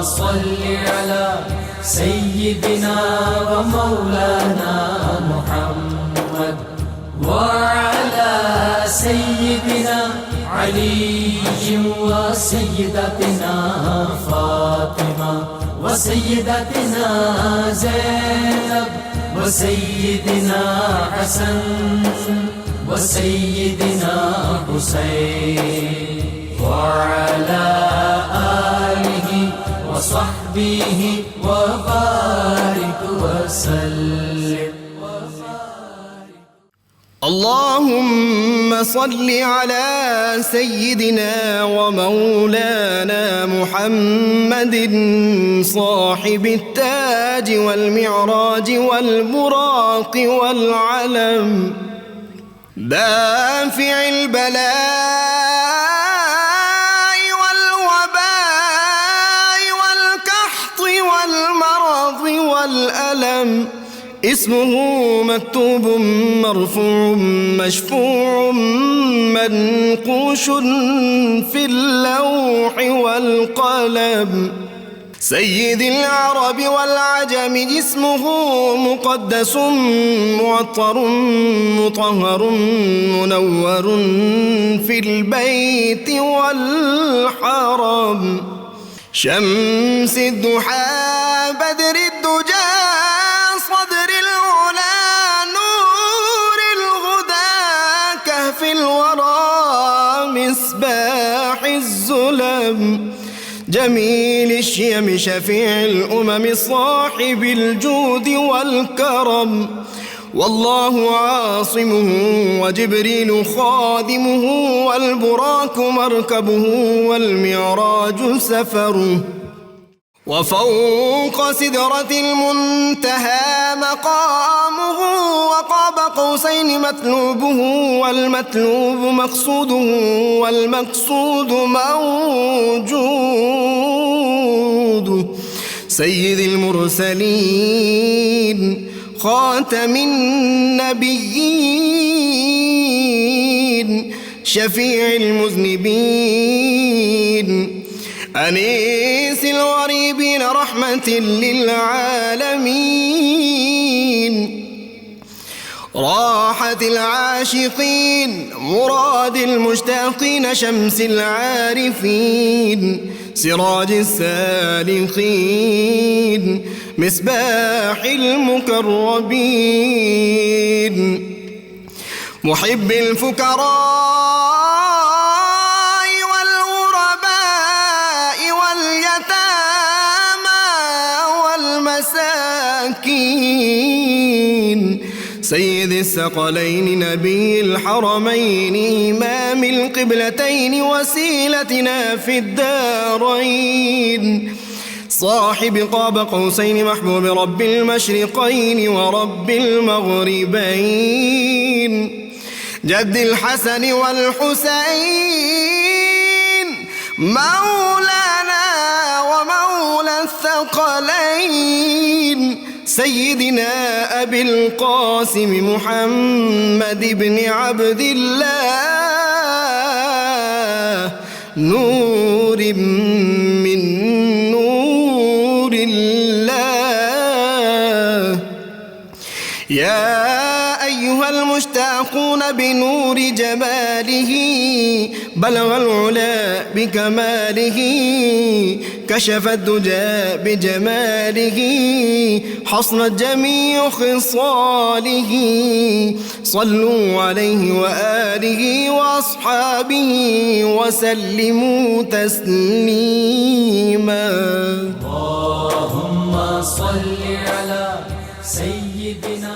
صل على سيدنا ومولانا محمد وعلى سيدنا علي وسيدتنا فاطمة وسيدتنا زينب وسيدنا حسن وسيدنا حسين وعلى آله وصحبه وبارك وسلم. اللهم صل على سيدنا ومولانا محمد صاحب التاج والمعراج والبراق والعلم دافع البلاء والوباء والقحط والمرض والألم اسمه مكتوب مرفوع مشفوع منقوش في اللوح والقلم سيد العرب والعجم جسمه مقدس معطر مطهر منور في البيت والحرم شمس الضحى بدر الدجى صدر العلا نور الهدى كهف الورى مصباح الظلم جميل الشيم شفيع الأمم صاحب الجود والكرم والله عاصمه وجبريل خادمه والبراك مركبه والمعراج سفره وفوق سدرة المنتهى مقامه وقاب قوسين مطلوبه والمطلوب مقصوده والمقصود موجود سيد المرسلين خاتم النبيين شفيع المذنبين أنيس الغريبين رحمة للعالمين راحة العاشقين مراد المشتاقين شمس العارفين سراج السالكين مصباح المقربين محب الفقراء سيد الثقلين نبي الحرمين إمام القبلتين وسيلتنا في الدارين صاحب قاب قوسين محبوب رب المشرقين ورب المغربين جد الحسن والحسين مولانا ومولى الثقلين سيدنا أبي القاسم محمد بن عبد الله نور من نور الله يا أيها المشتاقون بنور جماله بلغ العلا بكماله كشف الدجى بجماله حصنت جميع خصاله صلوا عليه وآله وأصحابه وسلموا تسليما اللهم صل على سيدنا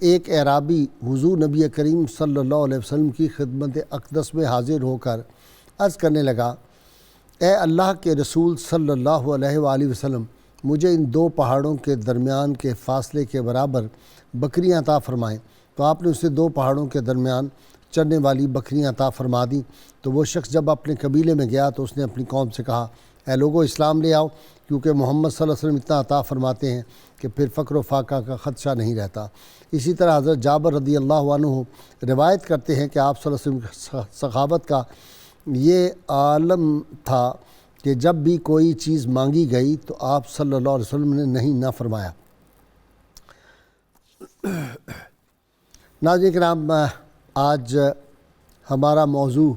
ایک اعرابی حضور نبی کریم صلی اللہ علیہ وسلم کی خدمت اقدس میں حاضر ہو کر عرض کرنے لگا، اے اللہ کے رسول صلی اللہ علیہ وآلہ وسلم، مجھے ان دو پہاڑوں کے درمیان کے فاصلے کے برابر بکریاں عطا فرمائیں۔ تو آپ نے اسے دو پہاڑوں کے درمیان چرنے والی بکریاں عطا فرما دیں۔ تو وہ شخص جب اپنے قبیلے میں گیا تو اس نے اپنی قوم سے کہا، اے لوگو اسلام لے آؤ، کیونکہ محمد صلی اللہ علیہ وسلم اتنا عطا فرماتے ہیں کہ پھر فقر و فاقہ کا خدشہ نہیں رہتا۔ اسی طرح حضرت جابر رضی اللہ عنہ روایت کرتے ہیں کہ آپ صلی اللہ علیہ وسلم کی سخاوت کا یہ عالم تھا کہ جب بھی کوئی چیز مانگی گئی تو آپ صلی اللہ علیہ وسلم نے نہیں نہ فرمایا۔ ناظرین کرام، آج ہمارا موضوع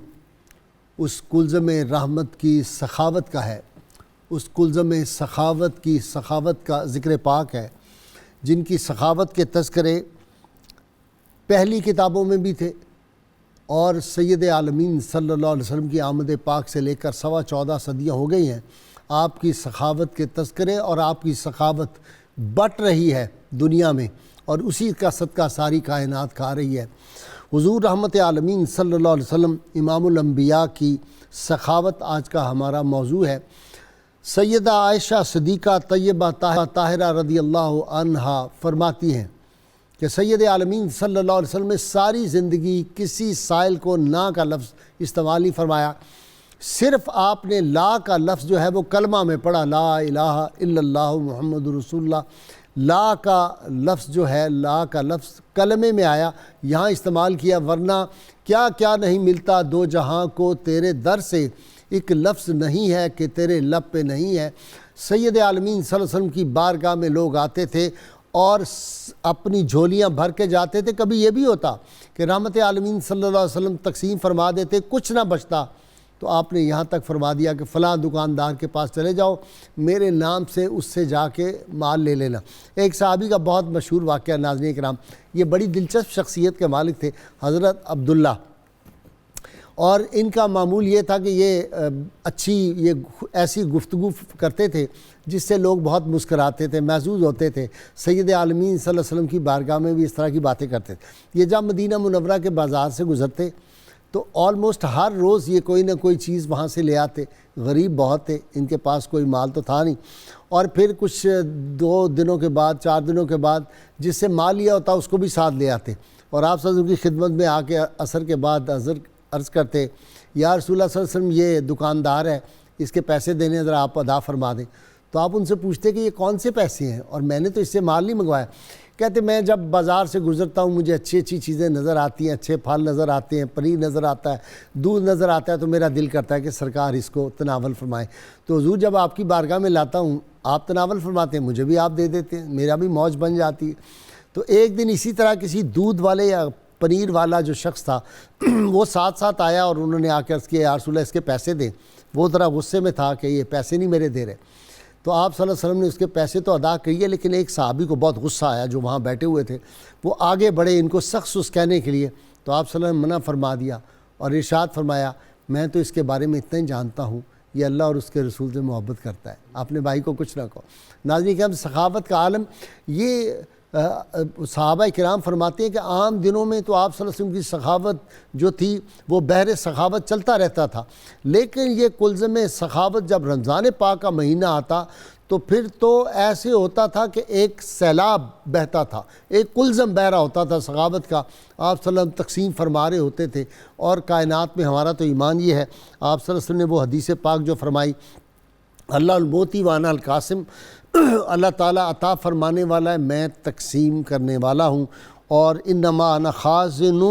اس کلزم رحمت کی سخاوت کا ہے، اس کلزم سخاوت کا ذکر پاک ہے، جن کی سخاوت کے تذکرے پہلی کتابوں میں بھی تھے، اور سید عالمین صلی اللہ علیہ وسلم کی آمد پاک سے لے کر 14.25 صدیاں ہو گئی ہیں، آپ کی سخاوت کے تذکرے اور آپ کی سخاوت بٹ رہی ہے دنیا میں، اور اسی کا صدقہ ساری کائنات کھا رہی ہے۔ حضور رحمت عالمین صلی اللہ علیہ وسلم امام الانبیاء کی سخاوت آج کا ہمارا موضوع ہے۔ سیدہ عائشہ صدیقہ طیبہ طاہرہ رضی اللہ عنہا فرماتی ہیں کہ سید عالمین صلی اللہ علیہ وسلم نے ساری زندگی کسی سائل کو نا کا لفظ استعمال نہیں فرمایا، صرف آپ نے لا کا لفظ جو ہے وہ کلمہ میں پڑھا، لا الہ الا اللہ محمد رسول اللہ۔ لا کا لفظ جو ہے، لا کا لفظ کلمے میں آیا، یہاں استعمال کیا، ورنہ کیا کیا نہیں ملتا دو جہاں کو تیرے در سے، ایک لفظ نہیں ہے کہ تیرے لب پہ نہیں ہے۔ سید عالمین صلی اللہ علیہ وسلم کی بارگاہ میں لوگ آتے تھے اور اپنی جھولیاں بھر کے جاتے تھے۔ کبھی یہ بھی ہوتا کہ رحمت عالمین صلی اللہ علیہ وسلم تقسیم فرما دیتے، کچھ نہ بچتا تو آپ نے یہاں تک فرما دیا کہ فلاں دکاندار کے پاس چلے جاؤ، میرے نام سے اس سے جا کے مال لے لینا۔ ایک صحابی کا بہت مشہور واقعہ ناظرین کرام، یہ بڑی دلچسپ شخصیت کے مالک تھے حضرت عبداللہ، اور ان کا معمول یہ تھا کہ یہ ایسی گفتگو کرتے تھے جس سے لوگ بہت مسکراتے تھے، محظوظ ہوتے تھے۔ سید عالمین صلی اللہ علیہ وسلم کی بارگاہ میں بھی اس طرح کی باتیں کرتے تھے۔ یہ جب مدینہ منورہ کے بازار سے گزرتے تو آلموسٹ ہر روز یہ کوئی نہ کوئی چیز وہاں سے لے آتے۔ غریب بہت تھے، ان کے پاس کوئی مال تو تھا نہیں، اور پھر کچھ 2 دنوں کے بعد 4 دنوں کے بعد جس سے مال لیا ہوتا اس کو بھی ساتھ لے آتے، اور آپ صلی اللہ علیہ وسلم کی خدمت میں آ کے عصر کے بعد عرض کرتے، یا رسول اللہ صلی اللہ علیہ وسلم یہ دکاندار ہے، اس کے پیسے دینے ذرا آپ ادا فرما دیں۔ تو آپ ان سے پوچھتے کہ یہ کون سے پیسے ہیں، اور میں نے تو اس سے مال نہیں منگوایا۔ کہتے میں جب بازار سے گزرتا ہوں مجھے اچھی چیزیں نظر آتی ہیں، اچھے پھل نظر آتے ہیں، پنیر نظر آتا ہے، دودھ نظر آتا ہے، تو میرا دل کرتا ہے کہ سرکار اس کو تناول فرمائیں۔ تو حضور جب آپ کی بارگاہ میں لاتا ہوں آپ تناول فرماتے ہیں، مجھے بھی آپ دے دیتے ہیں، میرا بھی موج بن جاتی ہے۔ تو ایک دن اسی طرح کسی دودھ والے یا پنیر والا جو شخص تھا وہ ساتھ آیا، اور انہوں نے آ کے عرض کیا، یا رسول اللہ اس کے پیسے دیں۔ وہ ذرا غصے میں تھا کہ یہ پیسے نہیں میرے دے رہے۔ تو آپ صلی اللہ علیہ وسلم نے اس کے پیسے تو ادا کیے، لیکن ایک صحابی کو بہت غصہ آیا جو وہاں بیٹھے ہوئے تھے، وہ آگے بڑھے ان کو سخت کہنے کے لیے، تو آپ صلی اللہ علیہ وسلم نے منع فرما دیا اور ارشاد فرمایا، میں تو اس کے بارے میں اتنا ہی جانتا ہوں، یہ اللہ اور اس کے رسول سے محبت کرتا ہے، اپنے بھائی کو کچھ نہ کہو۔ ناظرین کرام، سخاوت کا عالم یہ صحابہ کرام فرماتے ہیں کہ عام دنوں میں تو آپ صلی اللہ علیہ وسلم کی سخاوت جو تھی وہ بحر سخاوت چلتا رہتا تھا، لیکن یہ کلزم سخاوت جب رمضان پاک کا مہینہ آتا تو پھر تو ایسے ہوتا تھا کہ ایک سیلاب بہتا تھا، ایک کلزم بہ رہا ہوتا تھا سخاوت کا۔ آپ صلی اللہ علیہ وسلم تقسیم فرما رہے ہوتے تھے، اور کائنات میں ہمارا تو ایمان یہ ہے، آپ صلی اللہ علیہ وسلم نے وہ حدیث پاک جو فرمائی، اللہ الموتی وانا القاسم، اللہ تعالیٰ عطا فرمانے والا ہے، میں تقسیم کرنے والا ہوں، اور انما انا خازن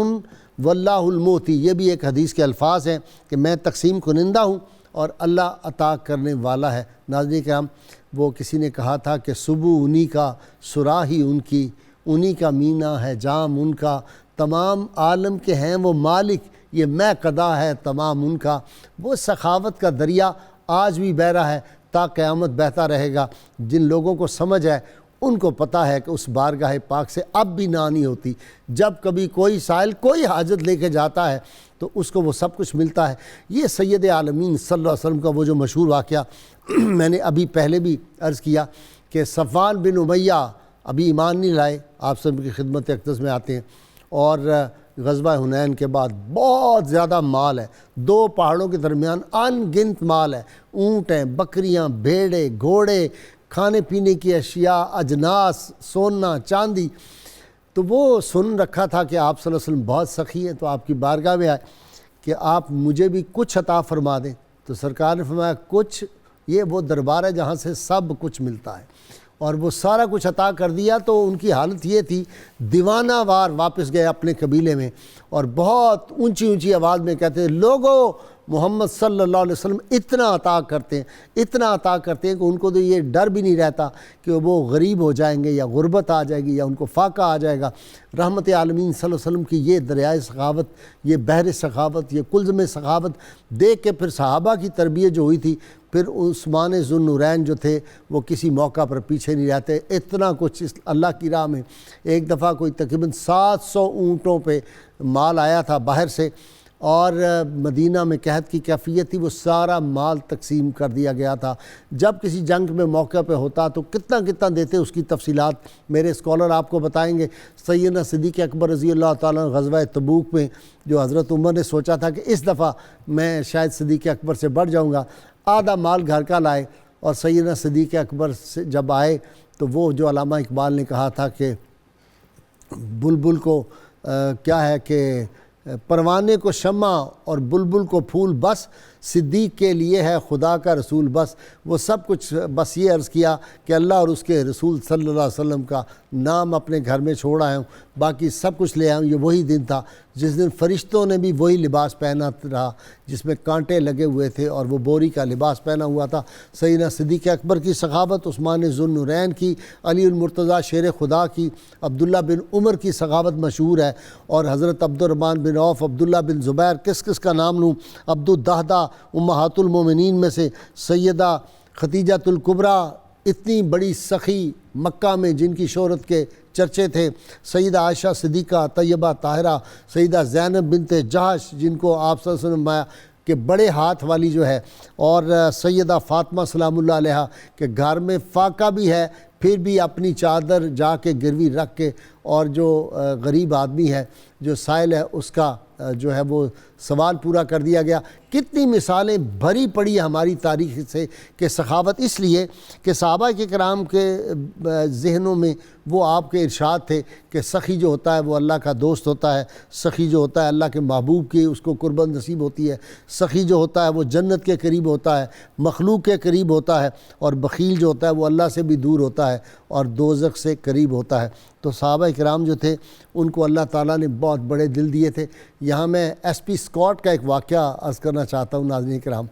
واللہ الموتی، یہ بھی ایک حدیث کے الفاظ ہیں کہ میں تقسیم کنندہ ہوں اور اللہ عطا کرنے والا ہے۔ ناظرین کرام، وہ کسی نے کہا تھا کہ صبح انہی کا صراحی ان کی، انہی کا مینا ہے جام ان کا، تمام عالم کے ہیں وہ مالک، یہ میں قضا ہے تمام ان کا۔ وہ سخاوت کا دریا آج بھی بہہ رہا ہے، تا قیامت بہتا رہے گا۔ جن لوگوں کو سمجھ ہے ان کو پتہ ہے کہ اس بارگاہ پاک سے اب بھی نہ نہیں ہوتی۔ جب کبھی کوئی سائل کوئی حاجت لے کے جاتا ہے تو اس کو وہ سب کچھ ملتا ہے۔ یہ سید عالمین صلی اللہ علیہ وسلم کا وہ جو مشہور واقعہ میں نے ابھی پہلے بھی عرض کیا کہ صفوان بن امیہ ابھی ایمان نہیں لائے، آپ سب کی خدمت اقدس میں آتے ہیں، اور غزوہ حنین کے بعد بہت زیادہ مال ہے، 2 پہاڑوں کے درمیان ان گنت مال ہے، اونٹ ہیں، بکریاں، بھیڑے، گھوڑے، کھانے پینے کی اشیاء، اجناس، سونا، چاندی۔ تو وہ سن رکھا تھا کہ آپ صلی اللہ علیہ وسلم بہت سخی ہیں، تو آپ کی بارگاہ میں آئے کہ آپ مجھے بھی کچھ عطا فرما دیں۔ تو سرکار نے فرمایا کچھ، یہ وہ دربار ہے جہاں سے سب کچھ ملتا ہے، اور وہ سارا کچھ عطا کر دیا۔ تو ان کی حالت یہ تھی، دیوانہ وار واپس گئے اپنے قبیلے میں، اور بہت اونچی اونچی آواز میں کہتے ہیں لوگوں محمد صلی اللہ علیہ وسلم اتنا عطا کرتے ہیں، اتنا عطا کرتے ہیں کہ ان کو تو یہ ڈر بھی نہیں رہتا کہ وہ غریب ہو جائیں گے یا غربت آ جائے گی یا ان کو فاقہ آ جائے گا۔ رحمت عالمین صلی اللہ علیہ وسلم کی یہ دریائے سخاوت، یہ بحر سخاوت، یہ کلزم سخاوت دیکھ کے پھر صحابہ کی تربیت جو ہوئی تھی، پھر عثمان ذو النورین جو تھے وہ کسی موقع پر پیچھے نہیں رہتے، اتنا کچھ اللہ کی راہ میں۔ ایک دفعہ کوئی تقریباً 700 اونٹوں پہ مال آیا تھا باہر سے، اور مدینہ میں قحط کی کیفیت تھی، وہ سارا مال تقسیم کر دیا گیا تھا۔ جب کسی جنگ میں موقع پہ ہوتا تو کتنا کتنا دیتے، اس کی تفصیلات میرے اسکالر آپ کو بتائیں گے۔ سیدنا صدیق اکبر رضی اللہ تعالیٰ غزوہ تبوک میں جو حضرت عمر نے سوچا تھا کہ اس دفعہ میں شاید صدیق اکبر سے بڑھ جاؤں گا، آدھا مال گھر کا لائے، اور سیدنا صدیق اکبر سے جب آئے تو وہ جو علامہ اقبال نے کہا تھا کہ بلبل کو کیا ہے کہ پروانے کو شمع اور بلبل کو پھول بس، صدیق کے لیے ہے خدا کا رسول بس۔ وہ سب کچھ بس یہ عرض کیا کہ اللہ اور اس کے رسول صلی اللہ علیہ وسلم کا نام اپنے گھر میں چھوڑ آیا ہوں، باقی سب کچھ لے آیا ہوں۔ یہ وہی دن تھا جس دن فرشتوں نے بھی وہی لباس پہنا رہا جس میں کانٹے لگے ہوئے تھے، اور وہ بوری کا لباس پہنا ہوا تھا۔ سیدنا صدیق اکبر کی سخاوت، عثمان ذو النورین کی، علی المرتضیٰ شیر خدا کی، عبداللہ بن عمر کی سخاوت مشہور ہے، اور حضرت عبد الرحمن بن عوف، عبداللہ بن زبیر، کس کس کا نام لوں، عبد الدہدہ، امہات المومنین میں سے سیدہ خدیجۃ الکبریٰ، اتنی بڑی سخی مکہ میں جن کی شہرت کے چرچے تھے، سیدہ عائشہ صدیقہ طیبہ طاہرہ، سیدہ زینب بنت جہش جن کو آپ صلی اللہ علیہ وسلم کہ بڑے ہاتھ والی جو ہے، اور سیدہ فاطمہ سلام اللہ علیہ کہ گھر میں فاقہ بھی ہے پھر بھی اپنی چادر جا کے گروی رکھ کے، اور جو غریب آدمی ہے جو سائل ہے اس کا جو ہے وہ سوال پورا کر دیا گیا۔ کتنی مثالیں بھری پڑی ہماری تاریخ سے کہ سخاوت، اس لیے کہ صحابہ کے کرام کے ذہنوں میں وہ آپ کے ارشاد تھے کہ سخی جو ہوتا ہے وہ اللہ کا دوست ہوتا ہے، سخی جو ہوتا ہے اللہ کے محبوب کی اس کو قربت نصیب ہوتی ہے، سخی جو ہوتا ہے وہ جنت کے قریب ہوتا ہے، مخلوق کے قریب ہوتا ہے، اور بخیل جو ہوتا ہے وہ اللہ سے بھی دور ہوتا ہے اور دوزخ سے قریب ہوتا ہے۔ تو صحابہ کرام جو تھے ان کو اللہ تعالیٰ نے بہت بڑے دل دیے تھے۔ یہاں میں ایس پی اسکاٹ کا ایک واقعہ عرض کرنا چاہتا ہوں ناظرین کرام،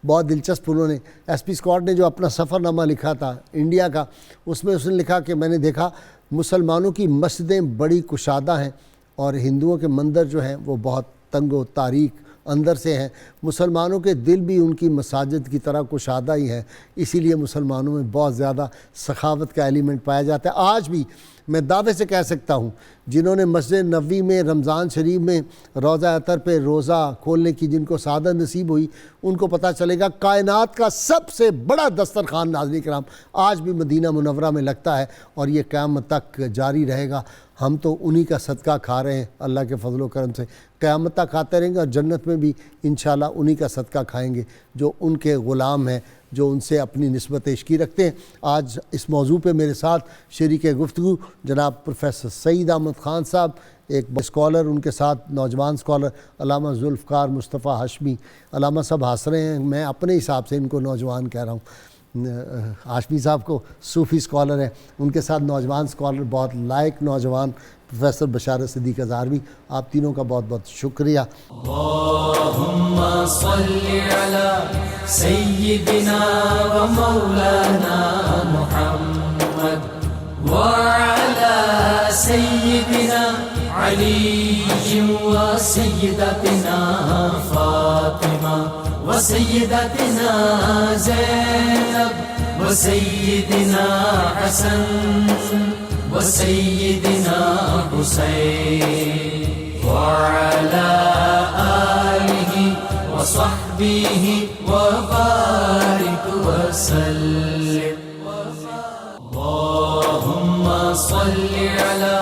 بہت دلچسپ۔ انہوں نے ایس پی اسکاٹ نے جو اپنا سفر نامہ لکھا تھا انڈیا کا، اس میں اس نے لکھا کہ میں نے دیکھا مسلمانوں کی مسجدیں بڑی کشادہ ہیں، اور ہندوؤں کے مندر جو ہیں وہ بہت تنگ و تاریک اندر سے ہیں۔ مسلمانوں کے دل بھی ان کی مساجد کی طرح کشادہ ہی ہیں، اسی لیے مسلمانوں میں بہت زیادہ سخاوت کا ایلیمنٹ پایا جاتا ہے۔ آج بھی میں دعوے سے کہہ سکتا ہوں جنہوں نے مسجد نبوی میں رمضان شریف میں روضہ اطہر پہ روزہ کھولنے کی جن کو سعادت نصیب ہوئی، ان کو پتہ چلے گا کائنات کا سب سے بڑا دسترخوان ناظرین کرام آج بھی مدینہ منورہ میں لگتا ہے، اور یہ قیامت تک جاری رہے گا۔ ہم تو انہی کا صدقہ کھا رہے ہیں اللہ کے فضل و کرم سے، قیامت تک کھاتے رہیں گے، اور جنت میں بھی انشاءاللہ انہی کا صدقہ کھائیں گے جو ان کے غلام ہیں، جو ان سے اپنی نسبت عشقی رکھتے ہیں۔ آج اس موضوع پہ میرے ساتھ شریک گفتگو جناب پروفیسر سعید احمد خان صاحب، ایک اسکالر، ان کے ساتھ نوجوان اسکالر علامہ ذوالفقار مصطفیٰ ہاشمی۔ علامہ صاحب ہنس رہے ہیں، میں اپنے حساب سے ان کو نوجوان کہہ رہا ہوں، ہاشمی صاحب کو صوفی اسکالر ہیں، ان کے ساتھ نوجوان اسکالر بہت لائق نوجوان پروفیسر بشارت صدیق اظہروی۔ آپ تینوں کا بہت بہت شکریہ۔ اللہم صلی علی سیدنا و مولانا محمد وعلی سیدنا علی و سیدتنا فاطمہ و سیدتنا زینب و سیدنا حسن و سیدنا حسین وعلی آلہ و صحبہ و بارک وسلم۔ اللہم صل على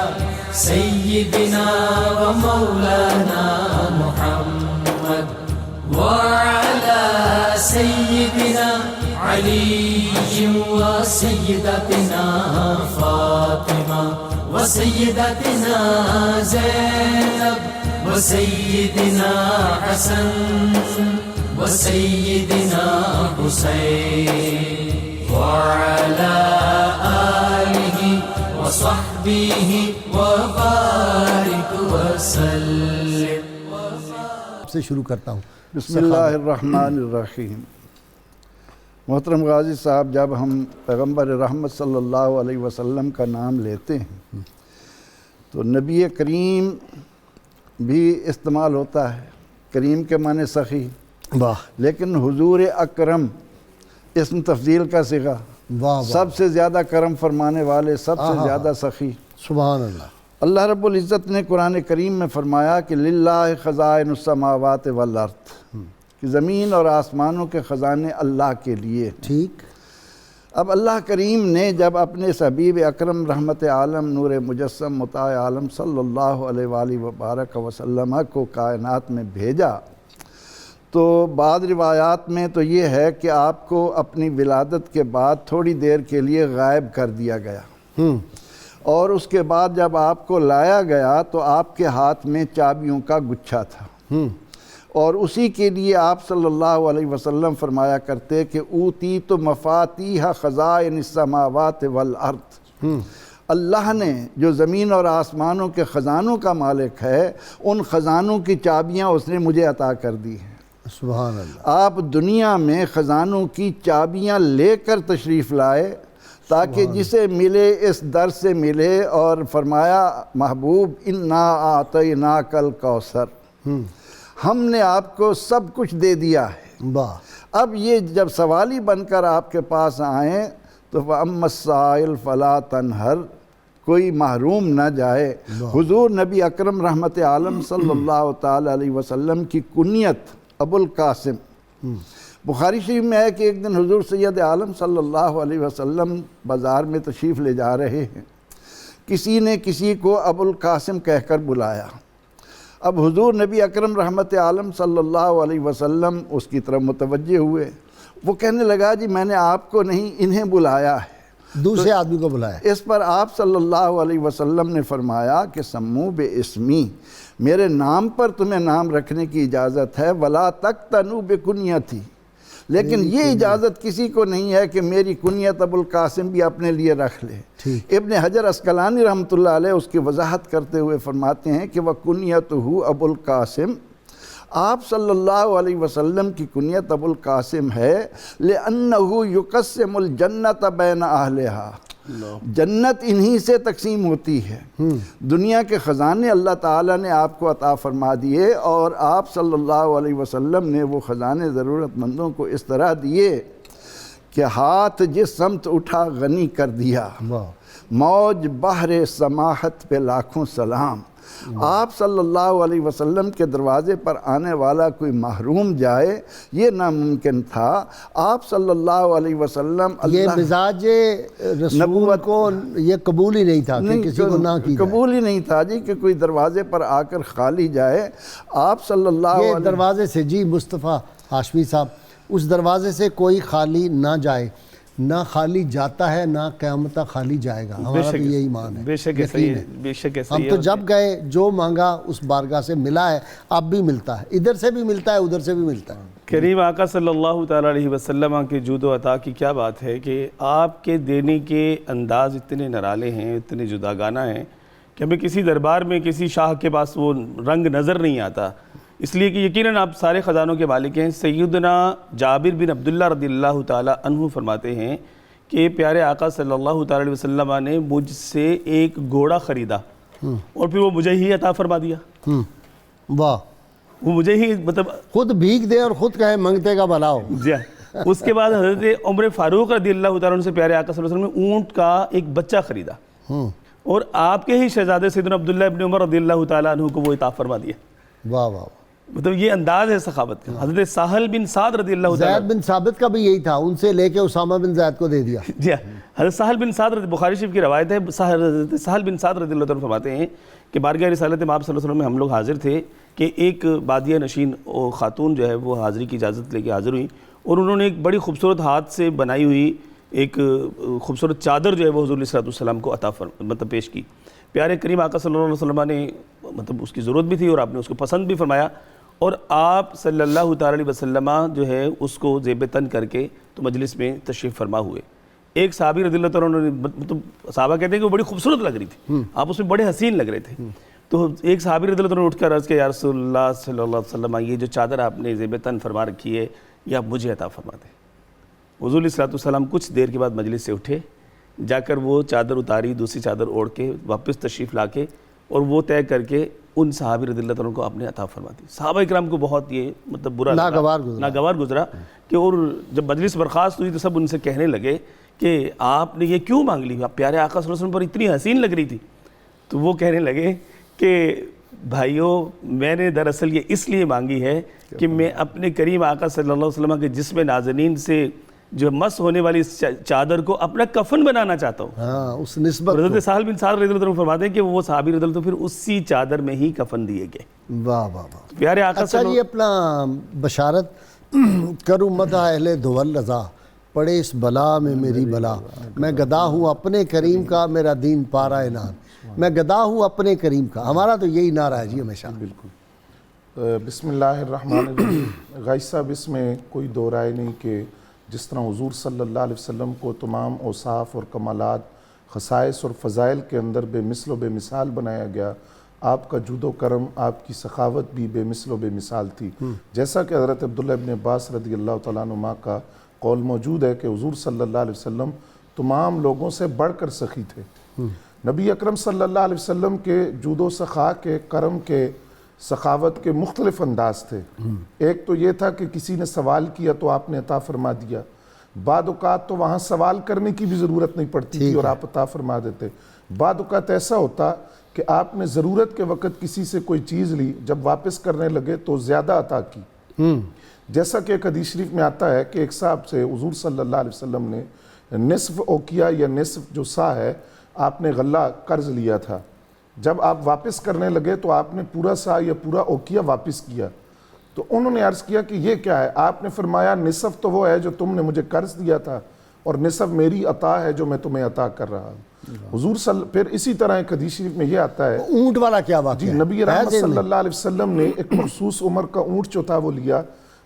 سيدنا ومولانا محمد وعلى سيدنا علي وسيدتنا فاطمة وسيدتنا زينب وسيدنا حسن وسيدنا حسين وعلى آله وصحبه وبارك وسلم. سے شروع کرتا ہوں. بسم اللہ الرحمن الرحیم. محترم غازی صاحب، جب ہم پیغمبر رحمت صلی اللہ علیہ وسلم کا نام لیتے ہیں تو نبی کریم بھی استعمال ہوتا ہے. کریم کے معنی سخی، واہ لیکن حضور اکرم اسم تفضیل کا صیغہ، واہ سب سے زیادہ کرم فرمانے والے، سب سے زیادہ سخی. سبحان اللہ. اللہ رب العزت نے قرآن کریم میں فرمایا کہ للہ خزائن السماوات والارض، کہ زمین اور آسمانوں کے خزانے اللہ کے لیے. ٹھیک. اب اللہ کریم نے جب اپنے حبیب اکرم رحمت عالم نور مجسم مطاع عالم صلی اللہ علیہ وآلہ وبارک وسلم کو کائنات میں بھیجا تو بعض روایات میں تو یہ ہے کہ آپ کو اپنی ولادت کے بعد تھوڑی دیر کے لیے غائب کر دیا گیا، اور اس کے بعد جب آپ کو لایا گیا تو آپ کے ہاتھ میں چابیوں کا گچھا تھا، اور اسی کے لیے آپ صلی اللہ علیہ وسلم فرمایا کرتے کہ اوتیت مفاتیح خزائن السماوات والارض. اللہ نے جو زمین اور آسمانوں کے خزانوں کا مالک ہے، ان خزانوں کی چابیاں اس نے مجھے عطا کر دی ہیں. سبحان اللہ. آپ دنیا میں خزانوں کی چابیاں لے کر تشریف لائے تاکہ جسے ملے اس در سے ملے، اور فرمایا محبوب انا اعطیناک الکوثر، ہم نے آپ کو سب کچھ دے دیا ہے. واہ. اب یہ جب سوالی بن کر آپ کے پاس آئیں تو فَأَمَّا السَّائِلَ فَلَا تَنْهَرْ، کوئی محروم نہ جائے. حضور نبی اکرم رحمت عالم صلی اللہ تعالی علیہ وسلم کی کنیت ابو القاسم. بخاری شریف میں ہے کہ ایک دن حضور سید عالم صلی اللہ علیہ وسلم بازار میں تشریف لے جا رہے ہیں، کسی نے کسی کو ابو القاسم کہہ کر بلایا. اب حضور نبی اکرم رحمت عالم صلی اللہ علیہ وسلم اس کی طرف متوجہ ہوئے. وہ کہنے لگا جی میں نے آپ کو نہیں، انہیں بلایا ہے، دوسرے آدمی کو بلایا. اس پر آپ صلی اللہ علیہ وسلم نے فرمایا کہ سمو بے اسمی، میرے نام پر تمہیں نام رکھنے کی اجازت ہے، ولا تقتنوا بکنیتی، لیکن یہ اجازت کسی کو نہیں ہے کہ میری کنیت ابو القاسم بھی اپنے لیے رکھ لے. ابن حجر عسقلانی رحمۃ اللہ علیہ اس کی وضاحت کرتے ہوئے فرماتے ہیں کہ وَكُنْيَتُهُ ابو القاسم، آپ صلی اللہ علیہ وسلم کی کنیت ابو القاسم ہے لِأَنَّهُ يُقَسِّمُ الْجَنَّةَ بَيْنَ أَهْلِهَا، جنت انہی سے تقسیم ہوتی ہے. دنیا کے خزانے اللہ تعالیٰ نے آپ کو عطا فرما دیے، اور آپ صلی اللہ علیہ وسلم نے وہ خزانے ضرورت مندوں کو اس طرح دیے کہ ہاتھ جس سمت اٹھا غنی کر دیا. موج بحر سماحت پہ لاکھوں سلام. آپ صلی اللہ علیہ وسلم کے دروازے پر آنے والا کوئی محروم جائے یہ ناممکن تھا. آپ صلی اللہ علیہ وسلم یہ مزاج رسول کو یہ قبول ہی نہیں تھا کہ کسی کو نہ کی جائے. قبول ہی نہیں تھا جی کہ کوئی دروازے پر آ کر خالی جائے. آپ صلی اللہ یہ علیہ دروازے سے جی مصطفیٰ ہاشمی صاحب، اس دروازے سے کوئی خالی نہ جائے، نہ خالی جاتا ہے نہ قیامت خالی جائے گا. ہمارا بھی یہی ایمان ہے. بے شک یقین ہے. بے شک ہم تو جب گئے جو مانگا اس بارگاہ سے ملا ہے، اب بھی ملتا ہے، ادھر سے بھی ملتا ہے ادھر سے بھی ملتا ہے. کریم آقا صلی اللہ تعالیٰ علیہ وسلم کے جود و عطا کی کیا بات ہے کہ آپ کے دینے کے انداز اتنے نرالے ہیں، اتنے جداگانہ ہیں کہ ہمیں کسی دربار میں کسی شاہ کے پاس وہ رنگ نظر نہیں آتا. اس لیے کہ یقیناً آپ سارے خزانوں کے مالک ہیں. سیدنا جابر بن عبداللہ رضی اللہ تعالیٰ عنہ فرماتے ہیں کہ پیارے آقا صلی اللہ تعالیٰ علیہ وسلم نے مجھ سے ایک گھوڑا خریدا اور پھر وہ مجھے ہی عطا فرما دیا. واہ. وہ مجھے ہی مطلب خود بھیگ دے اور خود کہے منگتے کا بھلا ہو. جی. اس کے بعد حضرت عمر فاروق رضی اللہ تعالیٰ عنہ سے پیارے آقا صلی اللہ علیہ وسلم نے اونٹ کا ایک بچہ خریدا اور آپ کے ہی شہزادے سیدنا عبداللہ ابن عمر رضی اللہ تعالیٰ عنہ کو وہ عطا فرما دیا. واہ واہ. مطلب یہ انداز ہے سخاوت کا. حضرت سہل بن سعد رضی اللہ تعالیٰ, زید بن ثابت کا بھی یہی تھا, ان سے لے کے اسامہ بن زید کو دے دیا. جی ہاں, حضرت سہل بن سعد بخاری شریف کی روایت ہے, حضرت سہل بن سعد رضی اللہ تعالیٰ فرماتے ہیں کہ بارگاہ رسالت میں آپ صلی اللہ علیہ وسلم میں ہم لوگ حاضر تھے کہ ایک بادیہ نشین خاتون جو ہے وہ حاضری کی اجازت لے کے حاضر ہوئی, اور انہوں نے ایک بڑی خوبصورت ہاتھ سے بنائی ہوئی ایک خوبصورت چادر جو ہے وہ حضور علیہ السلام کو عطا مطلب پیش کی. پیارے کریم آقا صلی اللہ علیہ وسلم نے مطلب اس کی ضرورت بھی تھی اور آپ نے اس کو پسند بھی فرمایا, اور آپ صلی اللہ تعالیٰ علیہ وسلم جو ہے اس کو زیب تن کر کے تو مجلس میں تشریف فرما ہوئے. ایک صحابی رضی اللہ تعالیٰ نے مطلب صحابہ کہتے ہیں کہ وہ بڑی خوبصورت لگ رہی تھی, آپ اس میں بڑے حسین لگ رہے تھے, تو ایک صحابی رضی اللہ تعالیٰ نے اٹھ کر عرض کیا, یا رسول اللہ صلی اللہ علیہ وسلم, یہ جو چادر آپ نے زیب تن فرما رکھی ہے یہ آپ مجھے عطا فرما دیں. حضور علیہ السلام کچھ دیر کے بعد مجلس سے اٹھے, جا کر وہ چادر اتاری, دوسری چادر اوڑھ کے واپس تشریف لا کے اور وہ طے کر کے ان صحابی رضی اللہ تعالیٰ کو آپ نے عطا فرما دی. صحابہ اکرام کو بہت یہ مطلب برا ناگوار گزرا کہ, اور جب مجلس برخاست ہوئی تو سب ان سے کہنے لگے کہ آپ نے یہ کیوں مانگ لی, آپ پیارے آقا صلی اللہ علیہ وسلم پر اتنی حسین لگ رہی تھی. تو وہ کہنے لگے کہ بھائیو, میں نے دراصل یہ اس لیے مانگی ہے کہ میں اپنے کریم آقا صلی اللہ علیہ وسلم کے جسم نازنین سے جو مس ہونے والی اس چادر کو اپنا کفن بنانا چاہتا ہوں. ہاں, اس نسبت حضرت سہل بن سعد رضی اللہ عنہ فرماتے ہیں کہ وہ صحابی رضی اللہ عنہ پھر اسی چادر میں ہی کفن دیے گئے. واہ واہ واہ. پیارے آقا اچھا جی, اپنا بشارت کروں مدح اہل دول رضا, پڑے اس بلا میں میری بلا, میں گدا ہوں اپنے کریم کا, میرا دین پارا انعام, میں گدا ہوں اپنے کریم کا. ہمارا تو یہی نعرہ ہے جی ہمیشہ. بالکل. بسم اللہ الرحمن الرحیم. غازی صاحب, اس میں کوئی دو رائے نہیں کہ جس طرح حضور صلی اللہ علیہ وسلم کو تمام اوصاف اور کمالات, خصائص اور فضائل کے اندر بے مثل و بے مثال بنایا گیا, آپ کا جود و کرم, آپ کی سخاوت بھی بے مثل و بے مثال تھی. جیسا کہ حضرت عبداللہ ابن عباس رضی اللہ تعالیٰ عنہ کا قول موجود ہے کہ حضور صلی اللہ علیہ وسلم تمام لوگوں سے بڑھ کر سخی تھے. نبی اکرم صلی اللہ علیہ وسلم کے جود و سخا کے, کرم کے, سخاوت کے مختلف انداز تھے. ایک تو یہ تھا کہ کسی نے سوال کیا تو آپ نے عطا فرما دیا, بعد اوقات تو وہاں سوال کرنے کی بھی ضرورت نہیں پڑتی تھی اور آپ عطا فرما دیتے. بعد اوقات ایسا ہوتا کہ آپ نے ضرورت کے وقت کسی سے کوئی چیز لی, جب واپس کرنے لگے تو زیادہ عطا کی. جیسا کہ ایک حدیث شریف میں آتا ہے کہ ایک صاحب سے حضور صلی اللہ علیہ وسلم نے نصف اوکیا یا نصف جو سا ہے آپ نے غلہ قرض لیا تھا. جب آپ واپس کرنے لگے تو آپ نے پورا سا یا پورا اوکیا واپس کیا. تو انہوں نے عرض کیا کہ یہ کیا ہے؟ آپ نے فرمایا نصف تو وہ ہے جو تم نے مجھے قرض دیا تھا, اور نصف میری عطا ہے جو میں تمہیں عطا کر رہا ہوں. حضور پھر اسی طرح ایک حدیث شریف میں یہ آتا ہے, اونٹ والا کیا واقعہ ہے؟ نبی رحمت صلی اللہ علیہ وسلم نے ایک مخصوص عمر کا اونٹ جو تھا وہ لیا.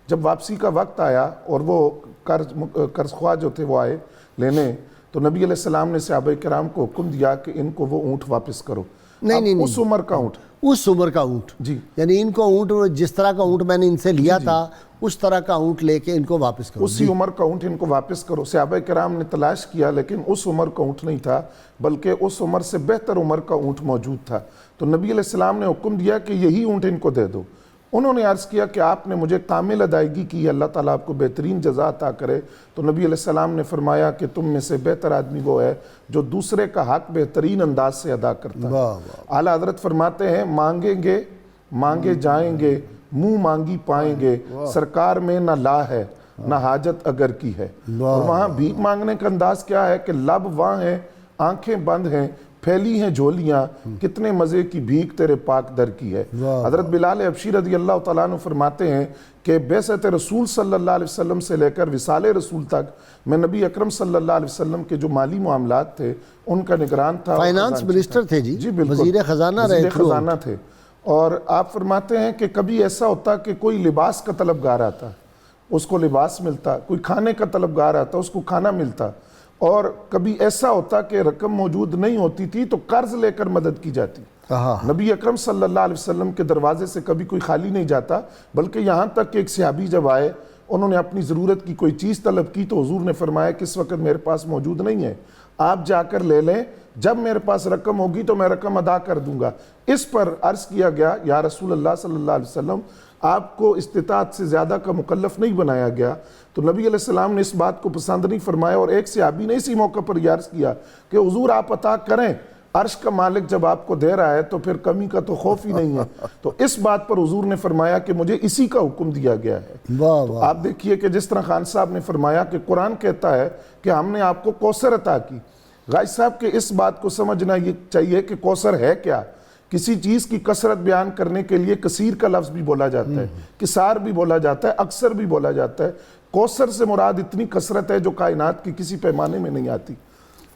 جب واپسی کا وقت آیا اور وہ قرض خواہ جو تھے وہ آئے لینے, تو نبی علیہ السلام نے صحابہ کرام کو حکم دیا کہ ان کو وہ اونٹ واپس کرو. نہیں, اس عمر کا اونٹ, اس عمر کا اونٹ, جی, یعنی ان کو اونٹ, جس طرح کا اونٹ میں نے ان سے لیا تھا اس طرح کا اونٹ لے کے ان کو واپس کرو. اسی عمر کا اونٹ ان کو واپس کرو. صحابہ کرام نے تلاش کیا لیکن اس عمر کا اونٹ نہیں تھا, بلکہ اس عمر سے بہتر عمر کا اونٹ موجود تھا. تو نبی علیہ السلام نے حکم دیا کہ یہی اونٹ ان کو دے دو. انہوں نے عرض کیا کہ آپ نے مجھے کامل ادائیگی کی, اللہ تعالیٰ آپ کو بہترین جزا عطا کرے. تو نبی علیہ السلام نے فرمایا کہ تم میں سے بہتر آدمی وہ ہے جو دوسرے کا حق بہترین انداز سے ادا کرتا ہے. اعلیٰ حضرت فرماتے ہیں, مانگیں گے مانگے جائیں گے, منہ مانگی پائیں گے, سرکار میں نہ لا ہے نہ حاجت اگر کی ہے. اور وہاں بھیک مانگنے کا انداز کیا ہے کہ لب وہاں ہیں, آنکھیں بند ہیں, پھیلی ہیں جھولیاں, کتنے مزے کی بھیک تیرے پاک در کی ہے. حضرت بلال حبشی رضی اللہ تعالیٰ عنہ فرماتے ہیں کہ بعثت رسول صلی اللہ علیہ وسلم سے لے کر وصال رسول تک میں نبی اکرم صلی اللہ علیہ وسلم کے جو مالی معاملات تھے ان کا نگران تھا. فائنانس منسٹر تھے جی, بالکل, وزیر خزانہ رہے, وزیر خزانہ تھے. اور آپ فرماتے ہیں کہ کبھی ایسا ہوتا کہ کوئی لباس کا طلبگار آتا, اس کو لباس ملتا, کوئی کھانے کا طلبگار آتا, اس کو کھانا ملتا, اور کبھی ایسا ہوتا کہ رقم موجود نہیں ہوتی تھی تو قرض لے کر مدد کی جاتی. نبی اکرم صلی اللہ علیہ وسلم کے دروازے سے کبھی کوئی خالی نہیں جاتا, بلکہ یہاں تک کہ ایک صحابی جب آئے, انہوں نے اپنی ضرورت کی کوئی چیز طلب کی تو حضور نے فرمایا کہ اس وقت میرے پاس موجود نہیں ہے, آپ جا کر لے لیں, جب میرے پاس رقم ہوگی تو میں رقم ادا کر دوں گا. اس پر عرض کیا گیا, یا رسول اللہ صلی اللہ علیہ وسلم, آپ کو استطاعت سے زیادہ کا مکلف نہیں بنایا گیا. تو نبی علیہ السلام نے اس بات کو پسند نہیں فرمایا, اور ایک صحابی نے اسی موقع پر یہ عرض کیا کہ حضور آپ عطا کریں, عرش کا مالک جب آپ کو دے رہا ہے تو پھر کمی کا تو خوف ہی نہیں ہے. تو اس بات پر حضور نے فرمایا کہ مجھے اسی کا حکم دیا گیا ہے. واہ تو واہ. آپ دیکھیے کہ جس طرح خان صاحب نے فرمایا کہ قرآن کہتا ہے کہ ہم نے آپ کو کوثر عطا کی. غازی صاحب کے اس بات کو سمجھنا یہ چاہیے کہ کوثر ہے کیا. کسی چیز کی کثرت بیان کرنے کے لیے کثیر کا لفظ بھی بولا جاتا ہے, کثار بھی بولا جاتا ہے, اکثر بھی بولا جاتا ہے. کوثر سے مراد اتنی کثرت ہے جو کائنات کی کسی پیمانے میں نہیں آتی,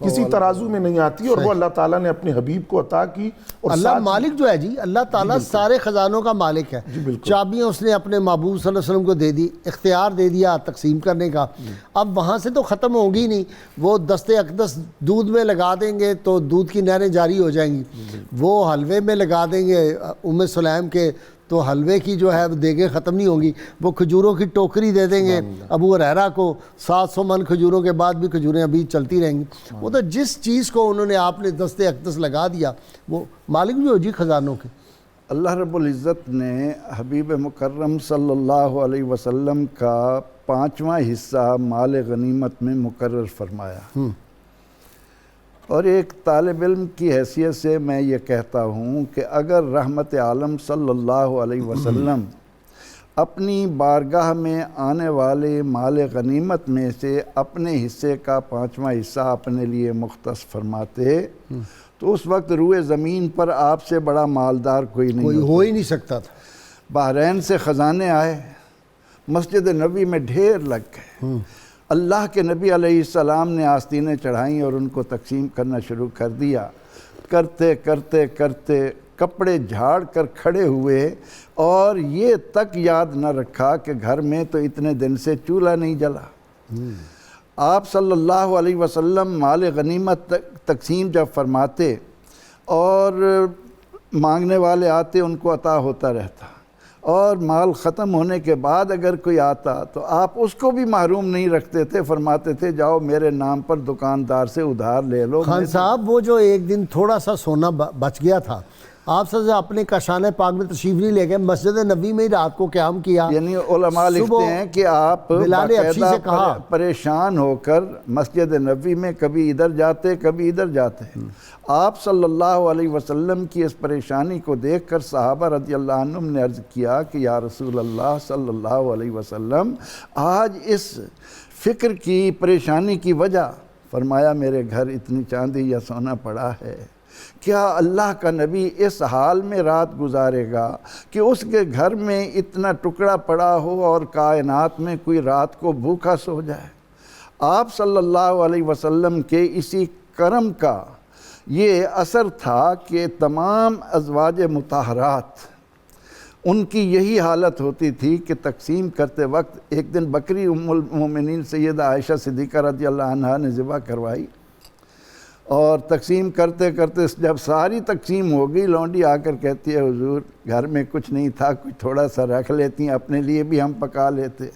کسی ترازو میں نہیں آتی, اور وہ اللہ تعالیٰ نے اپنے حبیب کو عطا کی. اور اللہ مالک جو ہے جی, اللہ تعالیٰ سارے خزانوں کا مالک ہے. چابیاں اس نے اپنے محبوب صلی اللہ علیہ وسلم کو دے دی, اختیار دے دیا تقسیم کرنے کا. اب وہاں سے تو ختم ہوگی نہیں, وہ دست اقدس دودھ میں لگا دیں گے تو دودھ کی نہریں جاری ہو جائیں گی. وہ حلوے میں لگا دیں گے ام سلیم کے تو حلوے کی جو ہے دیگیں ختم نہیں ہوں گی. وہ کھجوروں کی ٹوکری دے دیں گے ابو ہریرہ کو, 700 من کھجوروں کے بعد بھی کھجوریں ابھی چلتی رہیں گی. وہ تو جس چیز کو انہوں نے آپ نے دست اقدس لگا دیا وہ مالک بھی ہو جی خزانوں کے. اللہ رب العزت نے حبیب مکرم صلی اللہ علیہ وسلم کا 5واں حصہ مال غنیمت میں مقرر فرمایا. اور ایک طالب علم کی حیثیت سے میں یہ کہتا ہوں کہ اگر رحمت عالم صلی اللہ علیہ وسلم اپنی بارگاہ میں آنے والے مال غنیمت میں سے اپنے حصے کا 5واں حصہ اپنے لیے مختص فرماتے تو اس وقت روئے زمین پر آپ سے بڑا مالدار کوئی ہو ہی نہیں سکتا تھا. بحرین سے خزانے آئے, مسجد نبوی میں ڈھیر لگ گئے. اللہ کے نبی علیہ السلام نے آستینیں چڑھائیں اور ان کو تقسیم کرنا شروع کر دیا. کرتے کرتے کرتے کپڑے جھاڑ کر کھڑے ہوئے اور یہ تک یاد نہ رکھا کہ گھر میں تو اتنے دن سے چولہا نہیں جلا. آپ صلی اللہ علیہ وسلم مال غنیمت تقسیم جب فرماتے اور مانگنے والے آتے ان کو عطا ہوتا رہتا, اور مال ختم ہونے کے بعد اگر کوئی آتا تو آپ اس کو بھی محروم نہیں رکھتے تھے. فرماتے تھے جاؤ میرے نام پر دکاندار سے ادھار لے لو. خان صاحب وہ جو ایک دن تھوڑا سا سونا بچ گیا تھا, آپ سے اپنے کاشانہ پاک میں تشریف نہیں لے گئے, مسجد نبی میں ہی رات کو قیام کیا. یعنی علماء لکھتے ہیں کہ آپ باقاعدہ پریشان ہو کر مسجد نبی میں کبھی ادھر جاتے کبھی ادھر جاتے. آپ صلی اللہ علیہ وسلم کی اس پریشانی کو دیکھ کر صحابہ رضی اللہ عنہم نے عرض کیا کہ یا رسول اللہ صلی اللہ علیہ وسلم آج اس فکر کی پریشانی کی وجہ. فرمایا میرے گھر اتنی چاندی یا سونا پڑا ہے, کیا اللہ کا نبی اس حال میں رات گزارے گا کہ اس کے گھر میں اتنا ٹکڑا پڑا ہو اور کائنات میں کوئی رات کو بھوکا سو جائے. آپ صلی اللہ علیہ وسلم کے اسی کرم کا یہ اثر تھا کہ تمام ازواج مطہرات ان کی یہی حالت ہوتی تھی کہ تقسیم کرتے وقت ایک دن بکری ام المومنین سیدہ عائشہ صدیقہ رضی اللہ عنہا نے ذبح کروائی, اور تقسیم کرتے کرتے جب ساری تقسیم ہو گئی لونڈی آ کر کہتی ہے حضور گھر میں کچھ نہیں تھا, کچھ تھوڑا سا رکھ لیتی ہیں, اپنے لیے بھی ہم پکا لیتے.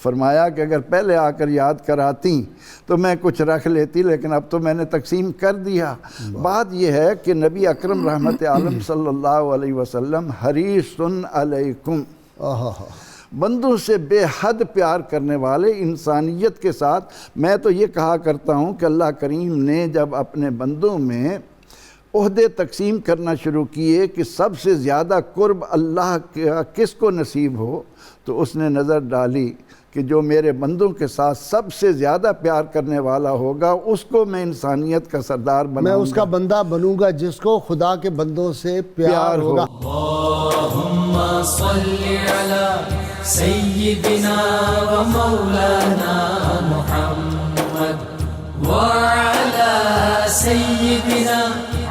فرمایا کہ اگر پہلے آ کر یاد کراتی تو میں کچھ رکھ لیتی, لیکن اب تو میں نے تقسیم کر دیا. بات یہ ہے کہ نبی اکرم رحمت عالم صلی اللہ علیہ وسلم حریص علیکم, بندوں سے بے حد پیار کرنے والے, انسانیت کے ساتھ. میں تو یہ کہا کرتا ہوں کہ اللہ کریم نے جب اپنے بندوں میں عہدے تقسیم کرنا شروع کیے کہ سب سے زیادہ قرب اللہ کا کس کو نصیب ہو, تو اس نے نظر ڈالی کہ جو میرے بندوں کے ساتھ سب سے زیادہ پیار کرنے والا ہوگا اس کو میں انسانیت کا سردار بناؤں گا, میں اس کا بندہ بنوں گا جس کو خدا کے بندوں سے پیار ہوگا. اللہم صلی علی سیدنا و مولانا محمد وعلی سیدنا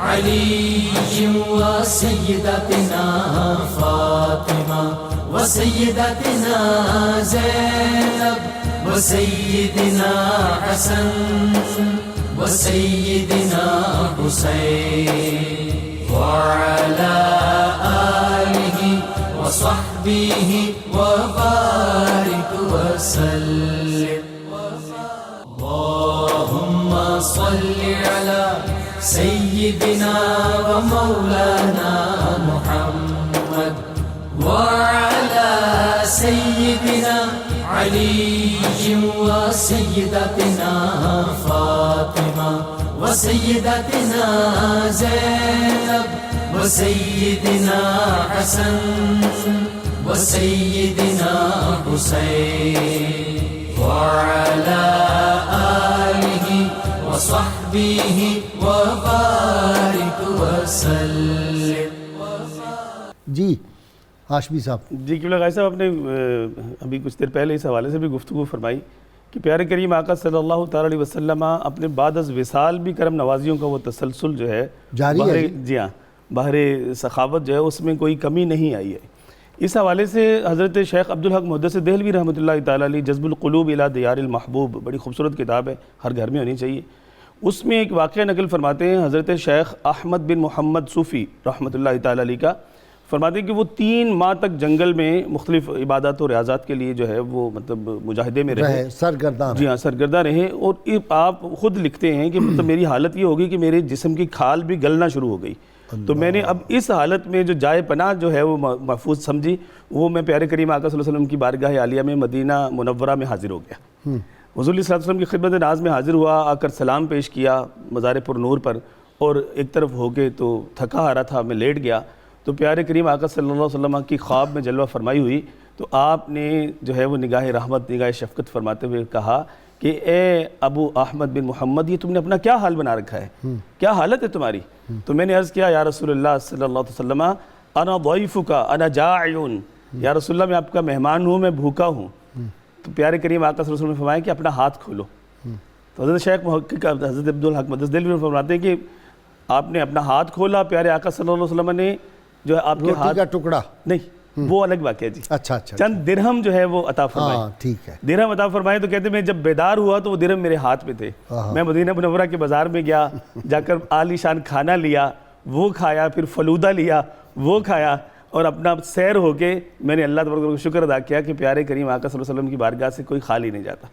علی و سیدتنا فاطمہ وسيدتنا زينب وسيدنا حسن وسيدنا حسين وعلى آله وصحبه وبارك وسلم. اللهم صل على سيدنا ومولانا محمد وعلى سيدنا علي وسيدتنا فاطمة وسيدتنا زينب وسيدنا حسن وسيدنا حسين وعلى آله وصحبه وبارك وسلم. جی ہاشمی صاحب. جی قبلہ غازی صاحب، آپ نے ابھی کچھ دیر پہلے اس حوالے سے بھی گفتگو فرمائی کہ پیارے کریم آقا صلی اللہ تعالیٰ علیہ وسلم اپنے بعد از وصال بھی کرم نوازیوں کا وہ تسلسل جو ہے جاری ہے. جی ہاں، بحر سخاوت جو ہے اس میں کوئی کمی نہیں آئی ہے. اس حوالے سے حضرت شیخ عبدالحق محدث دہلوی رحمۃ اللہ تعالیٰ علیہ جذب القلوب الی دیار المحبوب، بڑی خوبصورت کتاب ہے، ہر گھر میں ہونی چاہیے. اس میں ایک واقعہ نقل فرماتے ہیں حضرت شیخ احمد بن محمد صوفی رحمۃ اللہ تعالیٰ علیہ کا. فرماتے ہیں کہ وہ 3 ماہ تک جنگل میں مختلف عبادات و ریاضات کے لیے جو ہے وہ مطلب مجاہدے میں رہے، سرگرداں. جی ہاں سرگردہ رہے. اور آپ خود لکھتے ہیں کہ مطلب میری حالت یہ ہوگی کہ میرے جسم کی کھال بھی گلنا شروع ہو گئی. تو میں نے اب اس حالت میں جو جائے پناہ جو ہے وہ محفوظ سمجھی، وہ میں پیارے کریم آقا صلی اللہ علیہ وسلم کی بارگاہ عالیہ میں مدینہ منورہ میں حاضر ہو گیا. حضور صلی اللہ علیہ وسلم کی خدمت ناز میں حاضر ہوا، آ کر سلام پیش کیا مزار پر نور پر، اور ایک طرف ہو کے تو تھکا آ رہا تھا، میں لیٹ گیا. تو پیارے کریم آقا صلی اللہ علیہ وسلم کی خواب میں جلوہ فرمائی ہوئی. تو آپ نے جو ہے وہ نگاہ رحمت، نگاہ شفقت فرماتے ہوئے کہا کہ اے ابو احمد بن محمد، یہ تم نے اپنا کیا حال بنا رکھا ہے، کیا حالت ہے تمہاری؟ تو میں نے عرض کیا یا رسول اللہ صلی اللہ علیہ وسلم انا ضیفک انا جاعن، یا رسول اللہ میں آپ کا مہمان ہوں، میں بھوکا ہوں. تو پیارے کریم آقا صلی اللہ علیہ وسلم نے فرمایا کہ اپنا ہاتھ کھولو. تو حضرت شیخ محقق حضرت عبدالحق محدث دہلوی فرماتے ہیں کہ آپ نے اپنا ہاتھ کھولا، پیارے آقا صلی اللہ علیہ وسلم نے جو ہے آپ کے ہاتھ کا ٹکڑا نہیں، وہ الگ واقعہ جی. اچھا چند درہم جو ہے وہ عطا فرمائے. ٹھیک ہے. درہم عطا فرمائے. تو کہتے میں جب بیدار ہوا تو وہ درہم میرے ہاتھ میں تھے. میں مدینہ منورہ کے بازار میں گیا، جا کر عالی شان کھانا لیا، وہ کھایا، پھر فلودہ لیا، وہ کھایا، اور اپنا سیر ہو کے میں نے اللہ تبارک و تعالیٰ کا شکر ادا کیا کہ پیارے کریم آقا صلی اللہ علیہ وسلم کی بارگاہ سے کوئی خالی نہیں جاتا،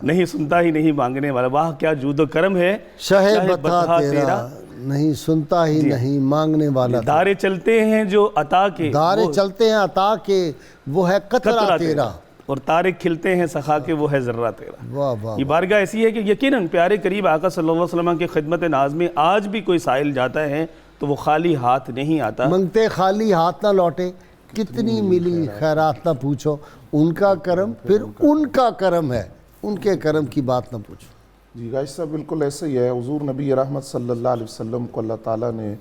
نہیں سنتا ہی نہیں مانگنے والا. واہ کیا جود و کرم ہے، شہ بطا تیرا نہیں سنتا ہی نہیں مانگنے والا. دارے چلتے ہیں جو عطا کے، دارے چلتے ہیں عطا کے، وہ ہے قطرہ تیرا، اور تارے کھلتے ہیں سخا کے، وہ ہے ذرہ تیرا. واہ واہ. یہ بارگاہ ایسی ہے کہ یقیناً پیارے قریب آقا صلی اللہ علیہ وسلم کے خدمت ناز میں آج بھی کوئی سائل jata ہے تو وہ خالی ہاتھ نہیں آتا. منگتے خالی ہاتھ نہ لوٹے، کتنی ملی خیرات نہ پوچھو. ان کا کرم پھر ان کا کرم ہے، ان کے کرم کی بات نہ پوچھو. جی غازی صاحب بالکل ایسے ہی ہے. حضور نبی رحمت صلی اللہ علیہ وسلم کو اللہ تعالیٰ نے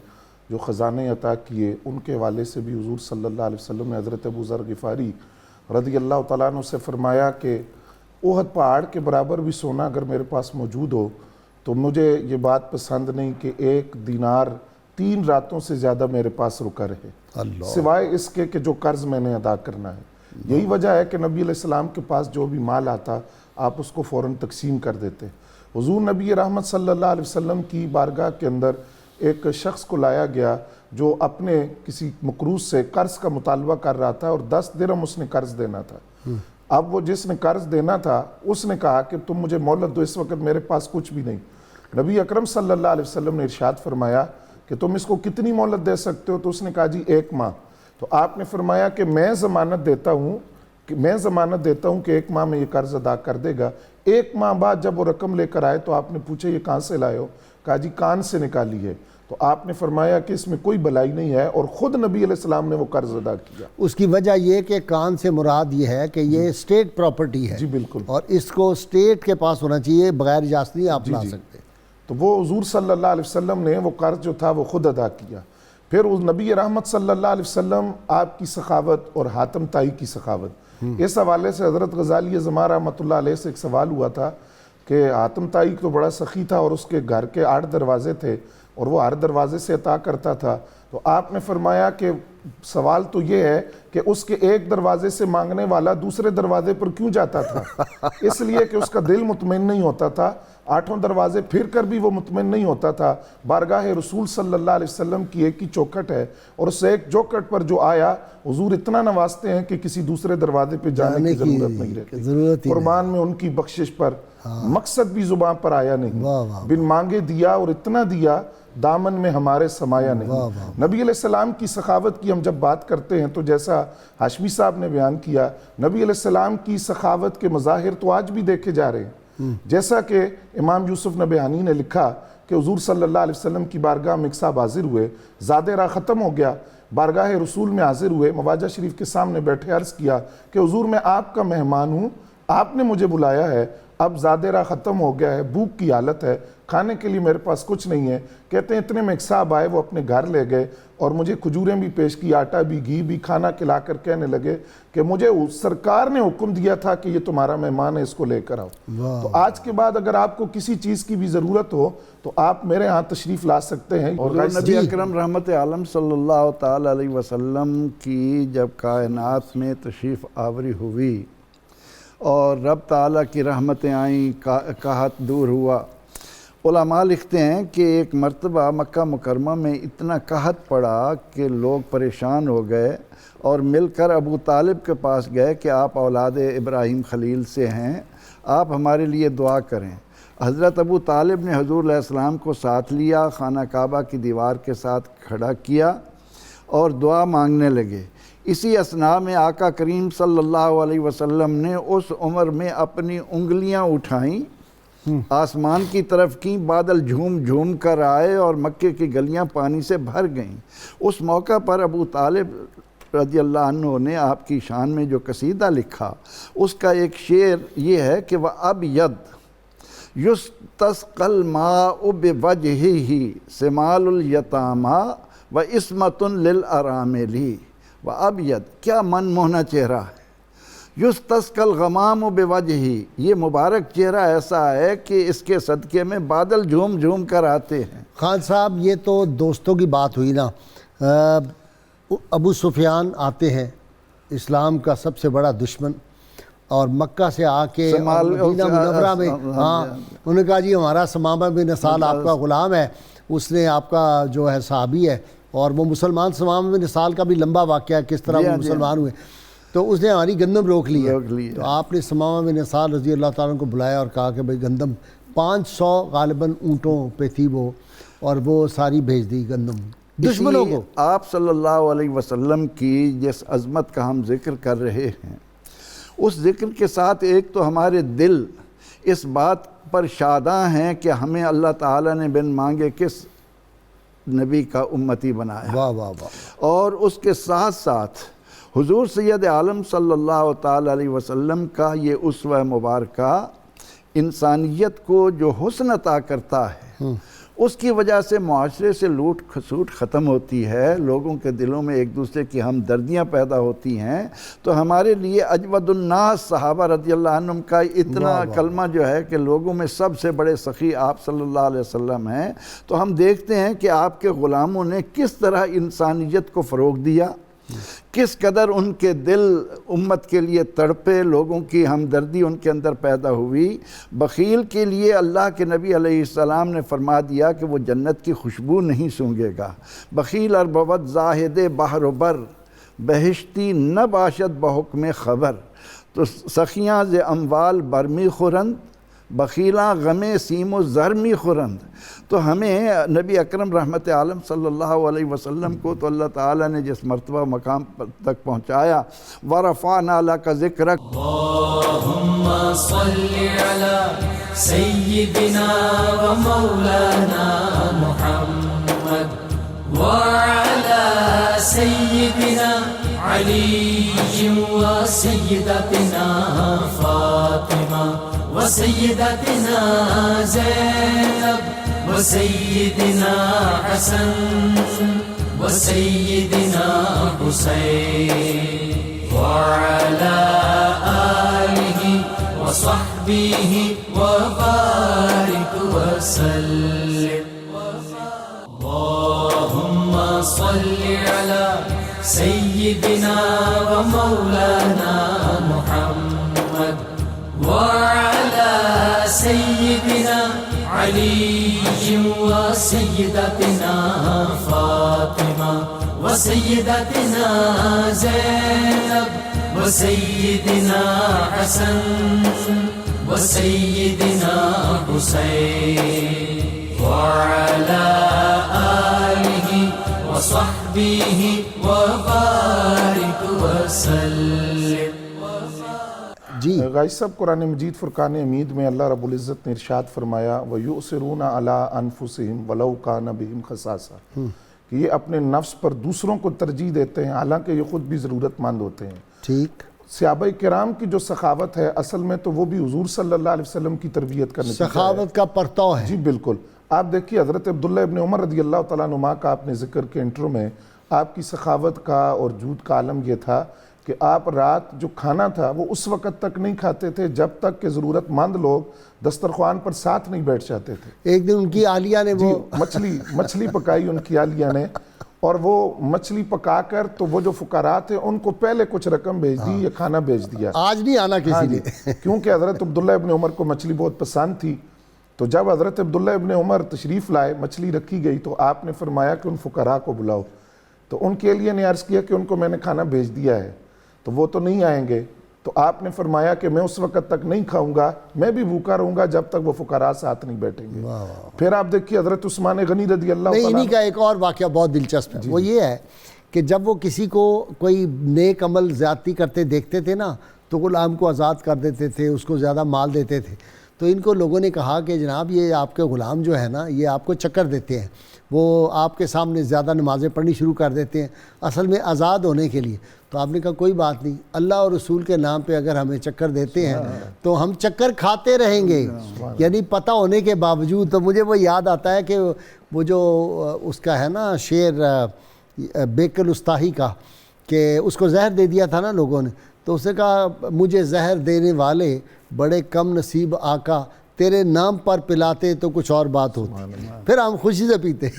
جو خزانے عطا کیے، ان کے حوالے سے بھی حضور صلی اللہ علیہ وسلم نے حضرت ابو ذر غفاری رضی اللہ تعالیٰ عنہ سے فرمایا کہ احد پہاڑ کے برابر بھی سونا اگر میرے پاس موجود ہو تو مجھے یہ بات پسند نہیں کہ 1 دینار 3 راتوں سے زیادہ میرے پاس رکا رہے، سوائے اس کے کہ جو قرض میں نے ادا کرنا ہے. یہی وجہ ہے کہ نبی علیہ السلام کے پاس جو بھی مال آتا آپ اس کو فوراً تقسیم کر دیتے. حضور نبی رحمت صلی اللہ علیہ وسلم کی بارگاہ کے اندر ایک شخص کو لایا گیا جو اپنے کسی مقروض سے قرض کا مطالبہ کر رہا تھا، اور 10 درہم اس نے قرض دینا تھا. اب وہ جس نے قرض دینا تھا اس نے کہا کہ تم مجھے مہلت دو، اس وقت میرے پاس کچھ بھی نہیں. نبی اکرم صلی اللہ علیہ وسلم نے ارشاد فرمایا کہ تم اس کو کتنی مہلت دے سکتے ہو؟ تو اس نے کہا جی 1 ماہ. تو آپ نے فرمایا کہ میں ضمانت دیتا ہوں کہ 1 ماہ میں یہ قرض ادا کر دے گا. 1 ماہ بعد جب وہ رقم لے کر آئے تو آپ نے پوچھا یہ کہاں سے لائے ہو؟ کہا جی کان سے نکالی ہے. تو آپ نے فرمایا کہ اس میں کوئی بلائی نہیں ہے، اور خود نبی علیہ السلام نے وہ قرض ادا کیا. اس کی وجہ یہ کہ کان سے مراد یہ ہے کہ یہ اسٹیٹ پراپرٹی ہے. جی بالکل. اور اس کو اسٹیٹ کے پاس ہونا چاہیے، بغیر اجازت نہیں آپ لا سکتے. تو وہ حضور صلی اللہ علیہ وسلم نے وہ قرض جو تھا وہ خود ادا کیا. پھر اس نبی رحمت صلی اللہ علیہ وسلم آپ کی سخاوت اور حاتم طائی کی سخاوت، اس حوالے سے حضرت غزالی زمان رحمۃ اللہ علیہ سے ایک سوال ہوا تھا کہ حاتم طائی تو بڑا سخی تھا اور اس کے گھر کے 8 دروازے تھے اور وہ ہر دروازے سے عطا کرتا تھا. تو آپ نے فرمایا کہ سوال تو یہ ہے کہ اس کے ایک دروازے سے مانگنے والا دوسرے دروازے پر کیوں جاتا تھا؟ اس لیے کہ اس کا دل مطمئن نہیں ہوتا تھا، 8 دروازے پھر کر بھی وہ مطمئن نہیں ہوتا تھا. بارگاہ رسول صلی اللہ علیہ وسلم کی ایک ہی چوکھٹ ہے، اور اس ایک چوکھٹ پر جو آیا حضور اتنا نوازتے ہیں کہ کسی دوسرے دروازے پہ جانے کی ضرورت نہیں رہتی. قربان میں ان کی بخشش پر مقصد بھی زبان پر آیا نہیں، بن مانگے دیا اور اتنا دیا دامن میں ہمارے سمایا نہیں. نبی علیہ السلام کی سخاوت کی ہم جب بات کرتے ہیں تو جیسا ہاشمی صاحب نے بیان کیا، نبی علیہ السلام کی سخاوت کے مظاہر تو آج بھی دیکھے جا رہے ہیں. جیسا کہ امام یوسف نبہانی نے لکھا کہ حضور صلی اللہ علیہ وسلم کی بارگاہ میں ایک صاحب حاضر ہوئے، زاد راہ ختم ہو گیا، بارگاہ رسول میں حاضر ہوئے، مواجہ شریف کے سامنے بیٹھے عرض کیا کہ حضور میں آپ کا مہمان ہوں، آپ نے مجھے بلایا ہے، اب زاد راہ ختم ہو گیا ہے، بھوک کی حالت ہے، کھانے کے لیے میرے پاس کچھ نہیں ہے۔ کہتے ہیں اتنے میں ایک صاحب آئے، وہ اپنے گھر لے گئے اور مجھے کھجوریں بھی پیش کی، آٹا بھی، گھی بھی، کھانا کھلا کر کہنے لگے کہ مجھے سرکار نے حکم دیا تھا کہ یہ تمہارا مہمان ہے، اس کو لے کر آؤ۔ تو آج کے بعد اگر آپ کو کسی چیز کی بھی ضرورت ہو تو آپ میرے ہاں تشریف لا سکتے ہیں۔ اور نبی اکرم رحمت عالم صلی اللہ تعالی علیہ وسلم کی جب کائنات میں تشریف آوری ہوئی اور رب تعالیٰ کی رحمتیں آئیں، قحط دور ہوا، علماء لکھتے ہیں کہ ایک مرتبہ مکہ مکرمہ میں اتنا قحط پڑا کہ لوگ پریشان ہو گئے اور مل کر ابو طالب کے پاس گئے کہ آپ اولاد ابراہیم خلیل سے ہیں، آپ ہمارے لیے دعا کریں۔ حضرت ابو طالب نے حضور علیہ السلام کو ساتھ لیا، خانہ کعبہ کی دیوار کے ساتھ کھڑا کیا اور دعا مانگنے لگے۔ اسی اثناء میں آقا کریم صلی اللہ علیہ وسلم نے اس عمر میں اپنی انگلیاں اٹھائیں، آسمان کی طرف کی، بادل جھوم جھوم کر آئے اور مکے کی گلیاں پانی سے بھر گئیں۔ اس موقع پر ابو طالب رضی اللہ عنہ نے آپ کی شان میں جو قصیدہ لکھا، اس کا ایک شعر یہ ہے کہ وَأَبْيَضْ يُسْتَسْقَى الْمَاءُ بِوَجْهِهِ سِمَالُ الْيَتَامَى وَإِسْمَةٌ لِلْأَرَامِلِ۔ وَأَبْيَضْ، کیا من موہنا چہرہ ہے، یستسقی الغمام بوجہہ، یہ مبارک چہرہ ایسا ہے کہ اس کے صدقے میں بادل جھوم جھوم کر آتے ہیں۔ خان صاحب یہ تو دوستوں کی بات ہوئی نا، ابو سفیان آتے ہیں، اسلام کا سب سے بڑا دشمن، اور مکہ سے آ کے مدینہ منورہ میں انہوں نے کہا جی ہمارا ثمامہ بن اسال آپ کا غلام ہے، اس نے آپ کا جو ہے صحابی ہے، اور وہ مسلمان، ثمامہ بن اسال کا بھی لمبا واقعہ ہے کس طرح وہ مسلمان ہوئے، تو اس نے ہماری گندم روک لی ہے۔ تو آپ نے ثمامہ بن اسال رضی اللہ تعالیٰ کو بلایا اور کہا کہ بھئی گندم 500 غالباً اونٹوں پہ تھی وہ، اور وہ ساری بھیج دی گندم دشمنوں کو۔ آپ صلی اللہ علیہ وسلم کی جس عظمت کا ہم ذکر کر رہے ہیں، اس ذکر کے ساتھ ایک تو ہمارے دل اس بات پر شاداں ہیں کہ ہمیں اللہ تعالیٰ نے بن مانگے کس نبی کا امتی بنایا، واہ واہ واہ، اور اس کے ساتھ ساتھ حضور سید عالم صلی اللہ تعالی علیہ وسلم کا یہ اسوہ مبارکہ انسانیت کو جو حسن عطا کرتا ہے، اس کی وجہ سے معاشرے سے لوٹ کھسوٹ ختم ہوتی ہے، لوگوں کے دلوں میں ایک دوسرے کی ہمدردیاں پیدا ہوتی ہیں۔ تو ہمارے لیے اجود الناس صحابہ رضی اللہ عنہم کا اتنا کلمہ جو ہے کہ لوگوں میں سب سے بڑے سخی آپ صلی اللہ علیہ وسلم ہیں، تو ہم دیکھتے ہیں کہ آپ کے غلاموں نے کس طرح انسانیت کو فروغ دیا، کس قدر ان کے دل امت کے لیے تڑپے، لوگوں کی ہمدردی ان کے اندر پیدا ہوئی۔ بخیل کے لیے اللہ کے نبی علیہ السلام نے فرما دیا کہ وہ جنت کی خوشبو نہیں سونگے گا۔ بخیل اور بود زاہد بحر و بر، بہشتی نہ باشد بحکم خبر۔ تو سخیاں ز اموال برمی خورند، بخیلاں غم سیم و زرمی خورند۔ تو ہمیں نبی اکرم رحمت عالم صلی اللہ علیہ وسلم کو تو اللہ تعالیٰ نے جس مرتبہ مقام تک پہنچایا، وَرَفَعْنَا لَكَ ذِكْرَكَ، اللہم صلی علی سیدنا و مولانا محمد وعلی سیدنا علی و سیدتنا فاطمہ و سیدتنا زینب و سیدنا حسن و سیدنا حسین وعلی آلہ و صحبہ و بارک وسلم۔ اللہم صلی علی سیدنا و مولانا محمد وعلی سیدنا علی و سیدتنا فاطمہ و سیدتنا زینب و سیدنا حسن و سیدنا حسین وعلی آلہ و صحبہ و بارک وسلم۔ جی غائز صاحب قرآن مجید فرقان حمید میں اللہ رب العزت نے ارشاد فرمایا وَيُؤْثِرُونَ عَلَىٰ أَنفُسِهِمْ وَلَوْ كَانَ بِهِمْ خَصَاصَةٌ کہ یہ اپنے نفس پر دوسروں کو ترجیح دیتے ہیں حالانکہ یہ خود بھی ضرورت مند ہوتے ہیں. ٹھیک. صحابہ کرام کی جو سخاوت ہے اصل میں تو وہ بھی حضور صلی اللہ علیہ وسلم کی تربیت کا نتیجہ ہے. سخاوت کا پرتو ہے. جی بالکل. آپ دیکھیے حضرت عبداللہ ابن عمر رضی اللہ تعالیٰ عنہما کا آپ نے ذکر کے انٹرو میں آپ کی سخاوت کا اور جود کا عالم یہ تھا کہ آپ رات جو کھانا تھا وہ اس وقت تک نہیں کھاتے تھے جب تک کہ ضرورت مند لوگ دسترخوان پر ساتھ نہیں بیٹھ جاتے تھے. ایک دن ان کی آلیہ نے وہ مچھلی پکائی ان کی آلیہ نے اور وہ مچھلی پکا کر تو وہ جو فقراء تھے ان کو پہلے کچھ رقم بھیج دی یا کھانا بھیج دیا. آج نہیں آنا کسی نے. کیونکہ حضرت عبداللہ ابن عمر کو مچھلی بہت پسند تھی. تو جب حضرت عبداللہ ابن عمر تشریف لائے مچھلی رکھی گئی تو آپ نے فرمایا کہ ان فقراء کو بلاؤ. تو ان کے لیے نے عرض کیا کہ ان کو میں نے کھانا بھیج دیا ہے تو وہ تو نہیں آئیں گے. تو آپ نے فرمایا کہ میں اس وقت تک نہیں کھاؤں گا میں بھی بھوکا رہوں گا جب تک وہ فقراء ساتھ نہیں بیٹھیں گے. پھر آپ دیکھیے حضرت عثمان غنی رضی اللہ نہیں تعالیٰ انہی کا ایک اور واقعہ بہت دلچسپ ہے. وہ یہ ہے کہ جب وہ کسی کو کوئی نیک عمل زیادتی کرتے دیکھتے تھے نا تو غلام کو آزاد کر دیتے تھے اس کو زیادہ مال دیتے تھے. تو ان کو لوگوں نے کہا کہ جناب یہ آپ کے غلام جو ہے نا یہ آپ کو چکر دیتے ہیں وہ آپ کے سامنے زیادہ نمازیں پڑھنی شروع کر دیتے ہیں اصل میں آزاد ہونے کے لیے. تو آپ نے کہا کوئی بات نہیں اللہ اور رسول کے نام پہ اگر ہمیں چکر دیتے ہیں تو ہم چکر کھاتے رہیں گے. یعنی پتہ ہونے کے باوجود. تو مجھے وہ یاد آتا ہے کہ وہ جو اس کا ہے نا شعر بیک الاسطاہی کا کہ اس کو زہر دے دیا تھا نا لوگوں نے تو اس نے کہا مجھے زہر دینے والے بڑے کم نصیب آقا تیرے نام پر پلاتے تو کچھ اور بات ہوتی پھر ہم خوشی سے پیتے.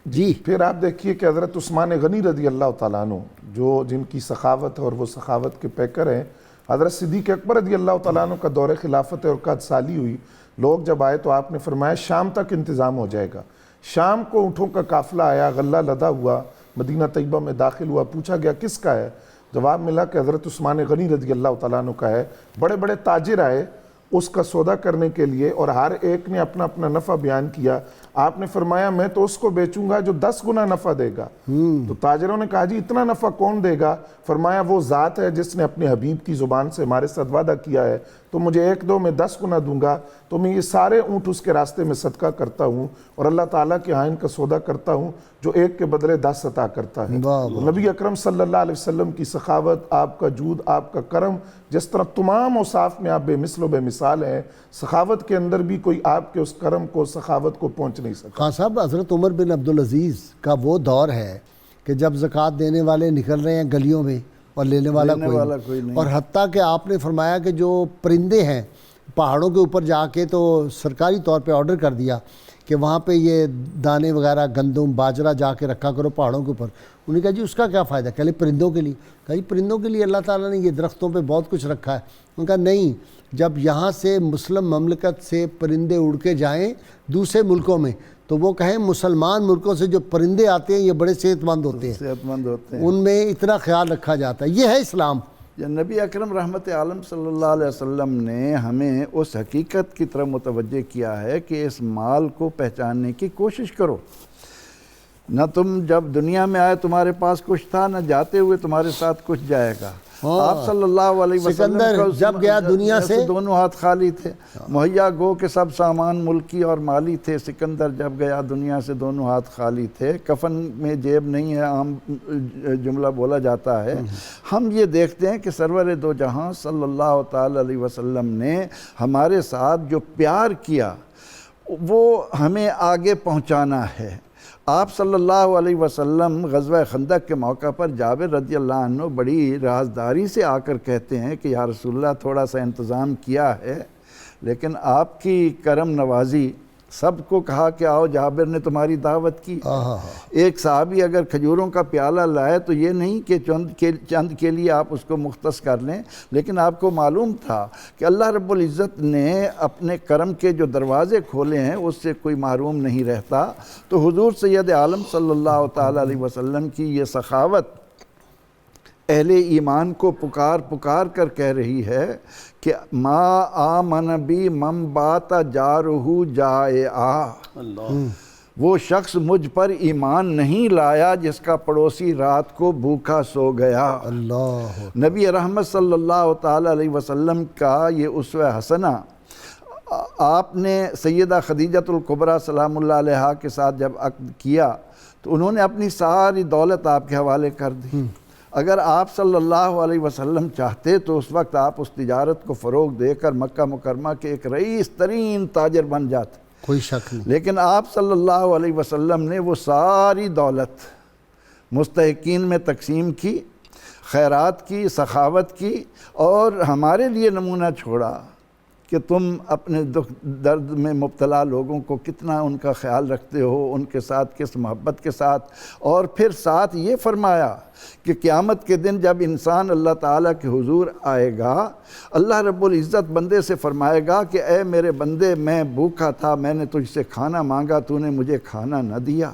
جی پھر آپ دیکھیے کہ حضرت عثمان غنی رضی اللہ تعالیٰ عنہ جو جن کی سخاوت ہے اور وہ سخاوت کے پیکر ہیں. حضرت صدیق اکبر رضی اللہ تعالیٰ عنہ کا دور خلافت اور قحط سالی ہوئی. لوگ جب آئے تو آپ نے فرمایا شام تک انتظام ہو جائے گا. شام کو اونٹوں کا قافلہ آیا غلہ لدا ہوا مدینہ طیبہ میں داخل ہوا. پوچھا گیا کس کا ہے؟ جواب ملا کہ حضرت عثمان غنی رضی اللہ تعالیٰ عنہ کا ہے. بڑے بڑے تاجر آئے اس کا سودا کرنے کے لیے اور ہر ایک نے اپنا اپنا نفع بیان کیا. آپ نے فرمایا میں تو اس کو بیچوں گا جو 10 گنا نفع دے گا. تو تاجروں نے کہا جی اتنا نفع کون دے گا؟ فرمایا وہ ذات ہے جس نے اپنے حبیب کی زبان سے ہمارے ساتھ وعدہ کیا ہے تو مجھے 1-2 میں 10 گنا دوں گا تو میں یہ سارے اونٹ اس کے راستے میں صدقہ کرتا ہوں اور اللہ تعالیٰ کے ہاں ان کا سودا کرتا ہوں جو ایک کے بدلے 10 عطا کرتا ہے. نبی اکرم صلی اللہ علیہ وسلم کی سخاوت آپ کا جود آپ کا کرم جس طرح تمام اوصاف میں آپ بے مثل و بے مثال ہیں سخاوت کے اندر بھی کوئی آپ کے اس کرم کو سخاوت کو پہنچ نہیں سکتا. خان صاحب حضرت عمر بن عبدالعزیز کا وہ دور ہے کہ جب زکوٰۃ دینے والے نکل رہے ہیں گلیوں میں اور لینے والا کوئی نہیں. اور حتیٰ کہ آپ نے فرمایا کہ جو پرندے ہیں پہاڑوں کے اوپر جا کے تو سرکاری طور پہ آرڈر کر دیا کہ وہاں پہ یہ دانے وغیرہ گندم باجرہ جا کے رکھا کرو پہاڑوں کے اوپر. انہوں نے کہا جی اس کا کیا فائدہ؟ کہ پرندوں کے لیے. کہا جی پرندوں کے لیے اللہ تعالیٰ نے یہ درختوں پہ بہت کچھ رکھا ہے. انہوں نے کہا نہیں جب یہاں سے مسلم مملکت سے پرندے اڑ کے جائیں دوسرے ملکوں میں تو وہ کہیں مسلمان ملکوں سے جو پرندے آتے ہیں یہ بڑے صحت مند ہوتے ہیں ان میں اتنا خیال رکھا جاتا ہے. یہ ہے اسلام. نبی اکرم رحمت عالم صلی اللہ علیہ وسلم نے ہمیں اس حقیقت کی طرف متوجہ کیا ہے کہ اس مال کو پہچاننے کی کوشش کرو. نہ تم جب دنیا میں آئے تمہارے پاس کچھ تھا نہ جاتے ہوئے تمہارے ساتھ کچھ جائے گا. آپ صلی اللہ علیہ وسلم سکندر جب گیا دنیا سے دونوں ہاتھ خالی تھے. مہیا گو کے سب سامان ملکی اور مالی تھے. سکندر جب گیا دنیا سے دونوں ہاتھ خالی تھے. کفن میں جیب نہیں ہے عام جملہ بولا جاتا ہے. ہم یہ دیکھتے ہیں کہ سرور دو جہاں صلی اللہ تعالی علیہ وسلم نے ہمارے ساتھ جو پیار کیا وہ ہمیں آگے پہنچانا ہے. آپ صلی اللہ علیہ وسلم غزوہ خندق کے موقع پر جابر رضی اللہ عنہ بڑی رازداری سے آ کر کہتے ہیں کہ یا رسول اللہ تھوڑا سا انتظام کیا ہے لیکن آپ کی کرم نوازی سب کو کہا کہ آؤ جابر نے تمہاری دعوت کی. ایک صحابی اگر کھجوروں کا پیالہ لائے تو یہ نہیں کہ چند کے لیے آپ اس کو مختص کر لیں لیکن آپ کو معلوم تھا کہ اللہ رب العزت نے اپنے کرم کے جو دروازے کھولے ہیں اس سے کوئی محروم نہیں رہتا. تو حضور سید عالم صلی اللہ تعالی علیہ وسلم کی یہ سخاوت اہل ایمان کو پکار کر کہہ رہی ہے کہ ما آمن بی من بات جارہو جائعا. وہ شخص مجھ پر ایمان نہیں لایا جس کا پڑوسی رات کو بھوکا سو گیا۔ اللہ نبی رحمت صلی اللہ تعالیٰ علیہ وسلم کا یہ اسوہ حسنہ آپ نے سیدہ خدیجۃ الکبریٰ سلام اللہ علیہا کے ساتھ جب عقد کیا تو انہوں نے اپنی ساری دولت آپ کے حوالے کر دی۔ اگر آپ صلی اللہ علیہ وسلم چاہتے تو اس وقت آپ اس تجارت کو فروغ دے کر مکہ مکرمہ کے ایک رئیس ترین تاجر بن جاتے، کوئی شک نہیں۔ لیکن آپ صلی اللہ علیہ وسلم نے وہ ساری دولت مستحقین میں تقسیم کی، خیرات کی، سخاوت کی، اور ہمارے لیے نمونہ چھوڑا کہ تم اپنے دکھ درد میں مبتلا لوگوں کو کتنا ان کا خیال رکھتے ہو، ان کے ساتھ کس محبت کے ساتھ، اور پھر ساتھ یہ فرمایا کہ قیامت کے دن جب انسان اللہ تعالیٰ کے حضور آئے گا، اللہ رب العزت بندے سے فرمائے گا کہ اے میرے بندے، میں بھوکا تھا، میں نے تجھ سے کھانا مانگا، تو نے مجھے کھانا نہ دیا۔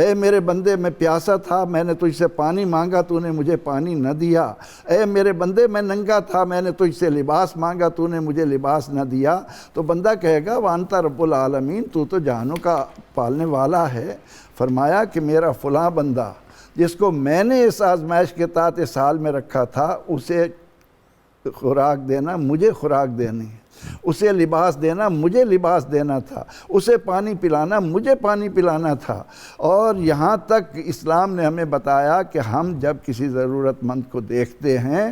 اے میرے بندے، میں پیاسا تھا، میں نے تجھ سے پانی مانگا، تو نے مجھے پانی نہ دیا۔ اے میرے بندے، میں ننگا تھا، میں نے تجھ سے لباس مانگا، تو نے مجھے لباس نہ دیا۔ تو بندہ کہے گا وانتا رب العالمین، تو تو جہانوں کا پالنے والا ہے۔ فرمایا کہ میرا فلاں بندہ جس کو میں نے اس آزمائش کے تحت اس حال میں رکھا تھا، اسے خوراک دینا مجھے خوراک دینی، اسے لباس دینا مجھے لباس دینا تھا، اسے پانی پلانا مجھے پانی پلانا تھا۔ اور یہاں تک اسلام نے ہمیں بتایا کہ ہم جب کسی ضرورت مند کو دیکھتے ہیں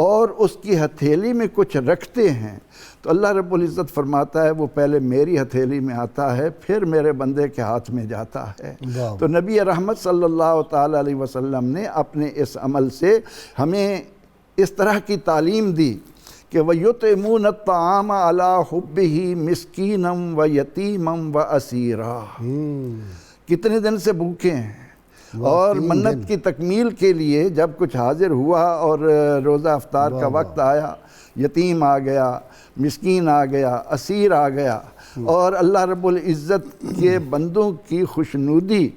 اور اس کی ہتھیلی میں کچھ رکھتے ہیں تو اللہ رب العزت فرماتا ہے وہ پہلے میری ہتھیلی میں آتا ہے، پھر میرے بندے کے ہاتھ میں جاتا ہے۔ تو نبی رحمت صلی اللہ تعالیٰ علیہ وسلم نے اپنے اس عمل سے ہمیں اس طرح کی تعلیم دی کہ وَيُطْعِمُونَ الطَّعَامَ عَلَىٰ حُبِّهِ مِسْكِينًا وَيَتِيمًا وَأَسِيرًا، کتنے دن سے بھوکے ہیں، اور منت کی تکمیل کے لیے جب کچھ حاضر ہوا اور روزہ افطار کا وقت آیا، یتیم آ گیا، مسکین آ گیا، اسیر آ گیا، اور اللہ رب العزت کے بندوں کی خوشنودی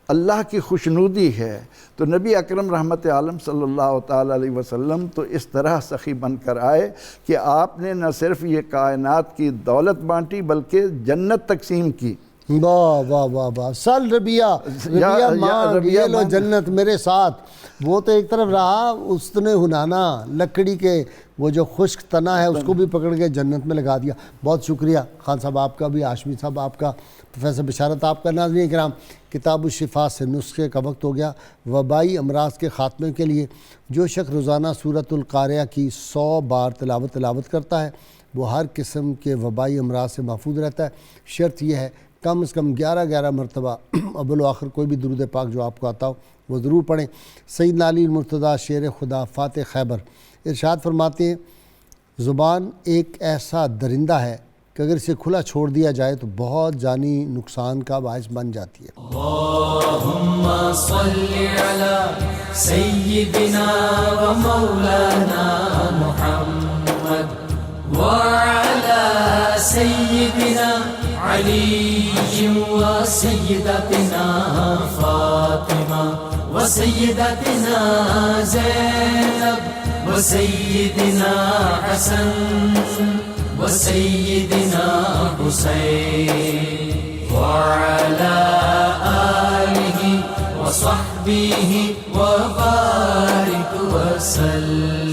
اللہ کی خوشنودی ہے۔ تو نبی اکرم رحمت عالم صلی اللہ تعالیٰ علیہ وسلم تو اس طرح سخی بن کر آئے کہ آپ نے نہ صرف یہ کائنات کی دولت بانٹی بلکہ جنت تقسیم کی۔ واہ واہ واہ واہ، سل ربیہ مانگ یہ لو جنت میرے ساتھ۔ وہ تو ایک طرف رہا اس نے ہنانا، لکڑی کے وہ جو خشک تنا ہے اس کو بھی پکڑ کے جنت میں لگا دیا۔ بہت شکریہ خان صاحب آپ کا بھی، ہاشمی صاحب آپ کا، پروفیسر بشارت آپ کا۔ ناظرین کرام، کتاب الشفا سے نسخے کا وقت ہو گیا۔ وبائی امراض کے خاتمے کے لیے جو شخص روزانہ سورۃ القاریہ کی 100 بار تلاوت کرتا ہے وہ ہر قسم کے وبائی امراض سے محفوظ رہتا ہے۔ شرط یہ ہے کم از کم 11 مرتبہ اول و آخر کوئی بھی درود پاک جو آپ کو آتا ہو وہ ضرور پڑھیں۔ سیدنا علی المرتضیٰ شیر خدا فاتح خیبر ارشاد فرماتے ہیں زبان ایک ایسا درندہ ہے کہ اگر اسے کھلا چھوڑ دیا جائے تو بہت جانی نقصان کا باعث بن جاتی ہے۔ اللہم صلی علی سیدنا و مولانا محمد وعلی سیدنا علی و سیدتنا فاطمہ و سیدتنا زینب و سیدنا حسن و سیدنا حسین وعلی آلہ و صحبہ و بارک وسلم۔